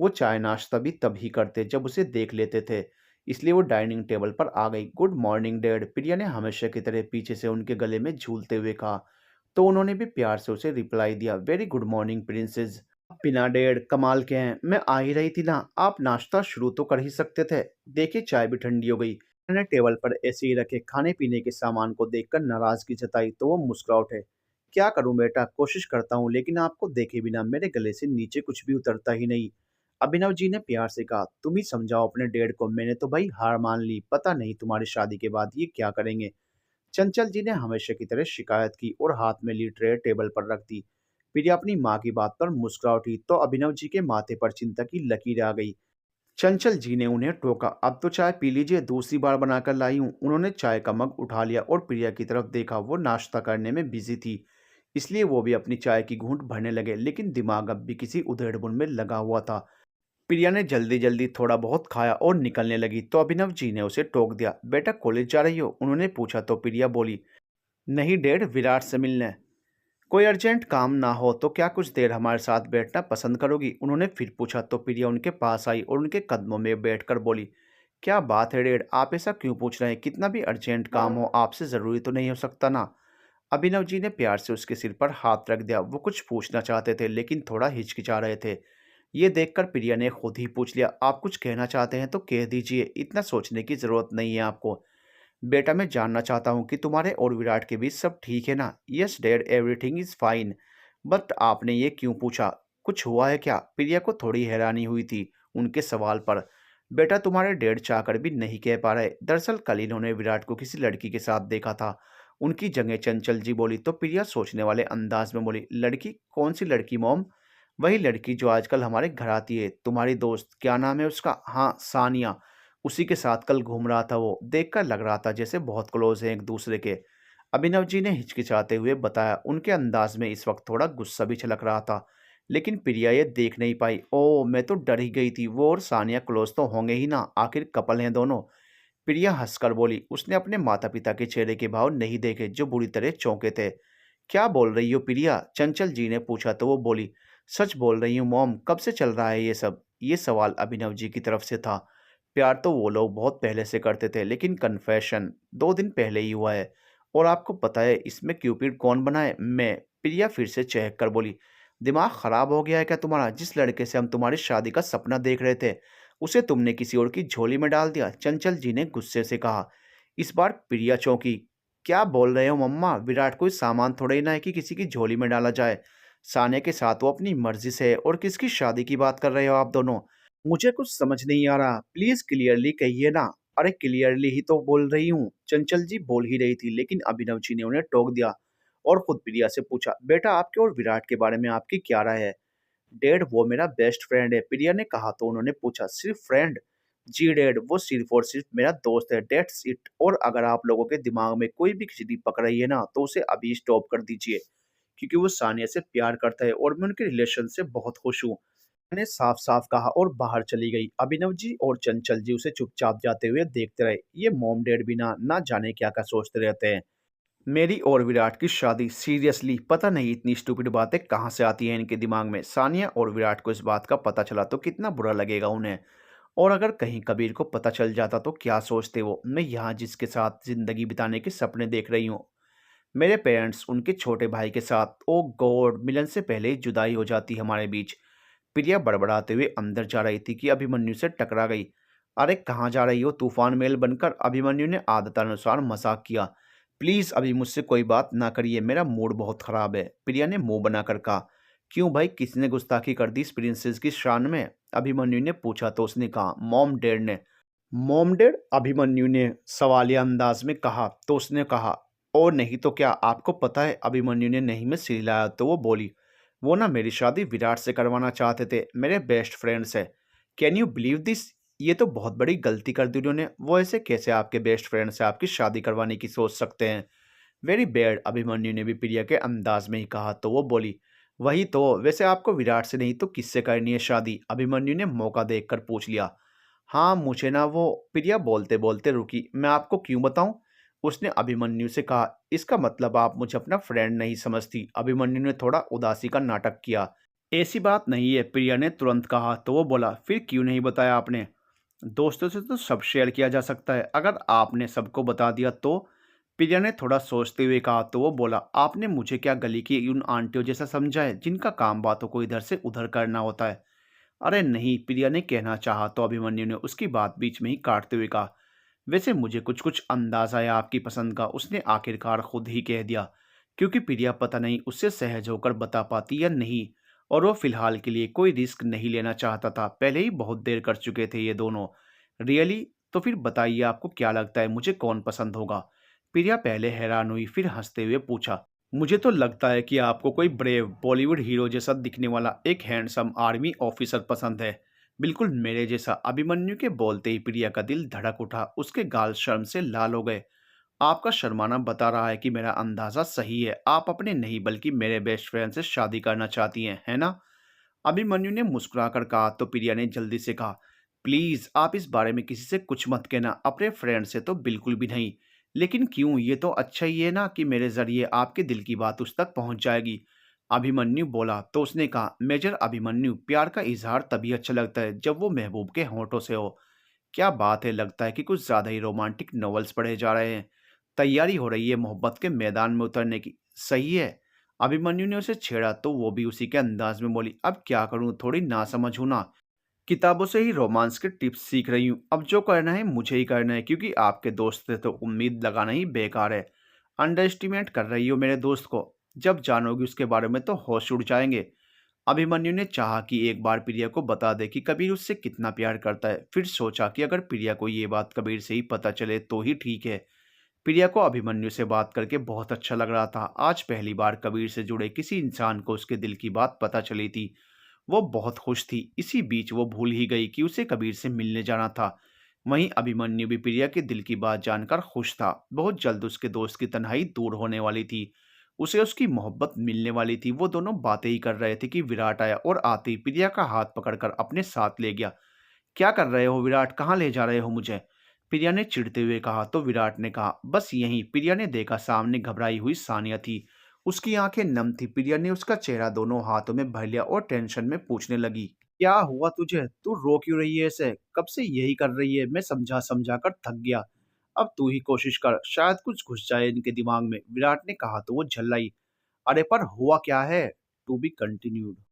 वो चाय नाश्ता भी तभी करते जब उसे देख लेते थे। इसलिए वो डाइनिंग टेबल पर आ गई। गुड मॉर्निंग डैड, प्रिया ने हमेशा की तरह पीछे से उनके गले में झूलते हुए कहा। तो उन्होंने भी प्यार से उसे रिप्लाई दिया, वेरी गुड मॉर्निंग प्रिंसेस। बिना डेढ़ कमाल के हैं, मैं आ ही रही थी ना, आप नाश्ता शुरू तो कर ही सकते थे। देखिए चाय भी ठंडी हो गई। मैंने टेबल पर ऐसे ही रखे खाने पीने के सामान को देखकर नाराजगी जताई तो वो मुस्कुरा उठे। क्या करूं बेटा, कोशिश करता हूं, लेकिन आपको देखे बिना मेरे गले से नीचे कुछ भी उतरता ही नहीं। अभिनव जी ने प्यार से कहा, तुम ही समझाओ अपने डेढ़ को, मैंने तो भाई हार मान ली, पता नहीं तुम्हारी शादी के बाद ये क्या करेंगे। चंचल जी ने हमेशा की तरह शिकायत की और हाथ में ली ट्रे टेबल पर रख दी। प्रिया अपनी माँ की बात पर मुस्कुरा उठी तो अभिनव जी के माथे पर चिंता की लकीर आ गई। चंचल जी ने उन्हें टोका, अब तो चाय पी लीजिए, दूसरी बार बनाकर लाई हूँ। उन्होंने चाय का मग उठा लिया और प्रिया की तरफ देखा। वो नाश्ता करने में बिजी थी, इसलिए वो भी अपनी चाय की घूंट भरने लगे, लेकिन दिमाग अब भी किसी उधेड़-बुन में लगा हुआ था। प्रिया ने जल्दी जल्दी थोड़ा बहुत खाया और निकलने लगी तो अभिनव जी ने उसे टोक दिया। बेटा कॉलेज जा रही हो? उन्होंने पूछा तो प्रिया बोली, नहीं डैड, विराट से मिलने। कोई अर्जेंट काम ना हो तो क्या कुछ देर हमारे साथ बैठना पसंद करोगी? उन्होंने फिर पूछा तो प्रिया उनके पास आई और उनके कदमों में बैठकर बोली, क्या बात है डेड, आप ऐसा क्यों पूछ रहे हैं? कितना भी अर्जेंट काम हो, आपसे ज़रूरी तो नहीं हो सकता ना? अभिनव जी ने प्यार से उसके सिर पर हाथ रख दिया। वो कुछ पूछना चाहते थे लेकिन थोड़ा हिचकिचा रहे थे। ये देखकर प्रिया ने खुद ही पूछ लिया, आप कुछ कहना चाहते हैं तो कह दीजिए, इतना सोचने की ज़रूरत नहीं है आपको। बेटा, मैं जानना चाहता हूँ कि तुम्हारे और विराट के बीच सब ठीक है ना? Yes dad, everything is fine. But आपने ये क्यों पूछा? कुछ हुआ है क्या? प्रिया को थोड़ी हैरानी हुई थी उनके सवाल पर। बेटा, तुम्हारे डैड चाहकर भी नहीं कह पा रहे। दरअसल कल इन्होंने विराट को किसी लड़की के साथ देखा था। उनकी जगह चंचल जी बोली तो प्रिया सोचने वाले अंदाज में बोली, लड़की? कौन सी लड़की मॉम? वही लड़की जो आजकल हमारे घर आती है, तुम्हारी दोस्त, क्या नाम है उसका? हाँ, सानिया। उसी के साथ कल घूम रहा था वो। देखकर लग रहा था जैसे बहुत क्लोज हैं एक दूसरे के। अभिनव जी ने हिचकिचाते हुए बताया। उनके अंदाज में इस वक्त थोड़ा गुस्सा भी छलक रहा था। लेकिन प्रिया ये देख नहीं पाई। ओह, मैं तो डर ही गई थी। वो और सानिया क्लोज तो होंगे ही ना, आखिर कपल हैं दोनों। प्रिया हंसकर बोली। उसने अपने माता पिता के चेहरे के भाव नहीं देखे जो बुरी तरह चौंके थे। क्या बोल रही हो प्रिया? चंचल जी ने पूछा तो वो बोली, सच बोल रही हूँ मॉम। कब से चल रहा है ये सब? ये सवाल अभिनव जी की तरफ से था। प्यार तो वो लोग बहुत पहले से करते थे, लेकिन कन्फेशन 2 दिन पहले ही हुआ है। और आपको पता है इसमें क्यूपिड कौन बना है? मैं। प्रिया फिर से चहक कर बोली, दिमाग खराब हो गया है क्या तुम्हारा? जिस लड़के से हम तुम्हारी शादी का सपना देख रहे थे, उसे तुमने किसी और की झोली में डाल दिया। चंचल जी ने गुस्से से कहा। इस बार प्रिया चौंकी। क्या बोल रहे हो मम्मा? विराट कोई सामान थोड़े ही ना है कि किसी की झोली में डाला जाए। सानिया के साथ वो अपनी मर्जी से है। और किसकी शादी की बात कर रहे हो आप दोनों? मुझे कुछ समझ नहीं आ रहा, प्लीज क्लियरली कहिए ना। अरे क्लियरली ही तो बोल रही हूँ। चंचल जी बोल ही रही थी लेकिन अभिनव जी ने उन्हें टोक दिया और खुद प्रिया से पूछा, बेटा आपके और विराट के बारे में आपकी क्या राय है? डैड, वो मेरा बेस्ट फ्रेंड है, प्रिया ने कहा तो उन्होंने पूछा, सिर्फ फ्रेंड? जी डैड, वो सिर्फ और सिर्फ मेरा दोस्त है, डेट्स इट। और अगर आप लोगों के दिमाग में कोई भी खिचड़ी पक रही है ना, तो उसे अभी स्टॉप कर दीजिए। क्योंकि वो सानिया से प्यार करता है और मैं उनके रिलेशन से बहुत खुश हूँ। मैंने साफ साफ कहा और बाहर चली गई। अभिनव जी और चंचल जी उसे चुपचाप जाते हुए देखते रहे। ये मॉम डैड भी ना ना जाने क्या क्या सोचते रहते हैं। मेरी और विराट की शादी? सीरियसली पता नहीं इतनी स्टूपिड बातें कहाँ से आती हैं इनके दिमाग में। सानिया और विराट को इस बात का पता चला तो कितना बुरा लगेगा उन्हें। और अगर कहीं कबीर को पता चल जाता तो क्या सोचते वो? मैं यहाँ जिसके साथ जिंदगी बिताने के सपने देख रही हूँ, मेरे पेरेंट्स उनके छोटे भाई के साथ, ओ गॉड, मिलन से पहले ही जुदाई हो जाती हमारे बीच। प्रिया बड़बड़ाते हुए अंदर जा रही थी कि अभिमन्यु से टकरा गई। अरे कहाँ जा रही हो तूफान मेल बनकर? अभिमन्यु ने आदतानुसार मजाक किया। प्लीज अभी मुझसे कोई बात ना करिए, मेरा मूड बहुत खराब है। प्रिया ने मुंह बनाकर कहा। क्यों भाई, किसने गुस्ताखी कर दी इस प्रिंसेस की शान में? अभिमन्यु ने पूछा तो उसने कहा, मॉम डैड ने। Mom dad? अभिमन्यु ने सवालिया अंदाज में कहा तो उसने कहा, और नहीं तो क्या, आपको पता है? अभिमन्यु ने नहीं में सिर हिलाया तो वो बोली, वो ना मेरी शादी विराट से करवाना चाहते थे, मेरे बेस्ट फ्रेंड्स है। Can you believe this? ये तो बहुत बड़ी गलती कर दी उन्होंने। वो ऐसे कैसे आपके बेस्ट फ्रेंड से आपकी शादी करवाने की सोच सकते हैं? वेरी बैड, अभिमन्यु ने भी प्रिया के अंदाज में ही कहा तो वो बोली, वही तो। वैसे आपको विराट से नहीं तो किससे करनी है शादी? अभिमन्यु ने मौका देखकर पूछ लिया। हाँ, मुझे ना वो। प्रिया बोलते बोलते रुकी। मैं आपको क्यों बताऊं? उसने अभिमन्यु से कहा। इसका मतलब आप मुझे अपना फ्रेंड नहीं समझती? अभिमन्यु ने थोड़ा उदासी का नाटक किया। ऐसी बात नहीं है, प्रिया ने तुरंत कहा तो वो बोला, फिर क्यों नहीं बताया आपने? दोस्तों से तो सब शेयर किया जा सकता है, अगर आपने सबको बता दिया तो? प्रिया ने थोड़ा सोचते हुए कहा तो वो बोला, आपने मुझे क्या गली की उन आंटियों जैसा समझा है जिनका काम बातों को इधर से उधर करना होता है? अरे नहीं, प्रिया ने कहना चाहा तो अभिमन्यु ने उसकी बात बीच में ही काटते हुए कहा, वैसे मुझे कुछ कुछ अंदाजा है आपकी पसंद का। उसने आखिरकार खुद ही कह दिया, क्योंकि प्रिया पता नहीं उससे सहज होकर बता पाती या नहीं। और वो फिलहाल के लिए कोई रिस्क नहीं लेना चाहता था, पहले ही बहुत देर कर चुके थे ये दोनों। रियली? तो फिर बताइए आपको क्या लगता है मुझे कौन पसंद होगा? प्रिया पहले हैरान हुई फिर हंसते हुए पूछा, मुझे तो लगता है कि आपको कोई ब्रेव बॉलीवुड हीरो जैसा दिखने वाला एक हैंडसम आर्मी ऑफिसर पसंद है, बिल्कुल मेरे जैसा। अभिमन्यु के बोलते ही प्रिया का दिल धड़क उठा, उसके गाल शर्म से लाल हो गए। आपका शर्माना बता रहा है कि मेरा अंदाजा सही है, आप अपने नहीं बल्कि मेरे बेस्ट फ्रेंड से शादी करना चाहती हैं, है ना? अभिमन्यु ने मुस्कुराकर कहा तो प्रिया ने जल्दी से कहा, प्लीज आप इस बारे में किसी से कुछ मत कहना, अपने फ्रेंड से तो बिल्कुल भी नहीं। लेकिन क्यों? ये तो अच्छा ही है ना कि मेरे जरिए आपके दिल की बात उस तक पहुंच जाएगी। अभिमन्यु बोला तो उसने कहा, मेजर अभिमन्यु, प्यार का इजहार तभी अच्छा लगता है जब वो महबूब के होंठों से हो। क्या बात है, लगता है कि कुछ ज़्यादा ही रोमांटिक नॉवेल्स पढ़े जा रहे हैं। तैयारी हो रही है मोहब्बत के मैदान में उतरने की। सही है। अभिमन्यु ने उसे छेड़ा तो वो भी उसी के अंदाज में बोली, अब क्या करूं, थोड़ी नासमझ हूं ना। किताबों से ही रोमांस के टिप्स सीख रही हूँ, अब जो करना है मुझे ही करना है, क्योंकि आपके दोस्त से तो उम्मीद लगाना ही बेकार है। अंडर एस्टिमेट कर रही हो मेरे दोस्त को। जब जानोगी उसके बारे में तो होश उड़ जाएंगे। अभिमन्यु ने चाहा कि एक बार प्रिया को बता दे कि कबीर उससे कितना प्यार करता है। फिर सोचा कि अगर प्रिया को ये बात कबीर से ही पता चले तो ही ठीक है। प्रिया को अभिमन्यु से बात करके बहुत अच्छा लग रहा था। आज पहली बार कबीर से जुड़े किसी इंसान को उसके दिल की बात पता चली थी। वो बहुत खुश थी। इसी बीच वो भूल ही गई कि उसे कबीर से मिलने जाना था। वहीं अभिमन्यु भी प्रिया के दिल की बात जानकर खुश था। बहुत जल्द उसके दोस्त की तन्हाई दूर होने वाली थी। उसे उसकी मोहब्बत मिलने वाली थी। वो दोनों बातें ही कर रहे थे कि विराट आया और आते ही प्रिया का हाथ पकड़कर अपने साथ ले गया। क्या कर रहे हो विराट, कहाँ ले जा रहे हो मुझे? प्रिया ने चिढ़ते हुए कहा तो विराट ने कहा, बस यहीं। प्रिया ने देखा सामने घबराई हुई सानिया थी। उसकी आंखें नम थी। प्रिया ने उसका चेहरा दोनों हाथों में भर लिया और टेंशन में पूछने लगी, क्या हुआ तुझे? तू रो क्यों रही है ऐसे? कब से यही कर रही है? मैं समझा समझा कर थक गया। अब तू ही कोशिश कर, शायद कुछ घुस जाए इनके दिमाग में। विराट ने कहा तो वो झल्लाई। अरे पर हुआ क्या है? To be continued.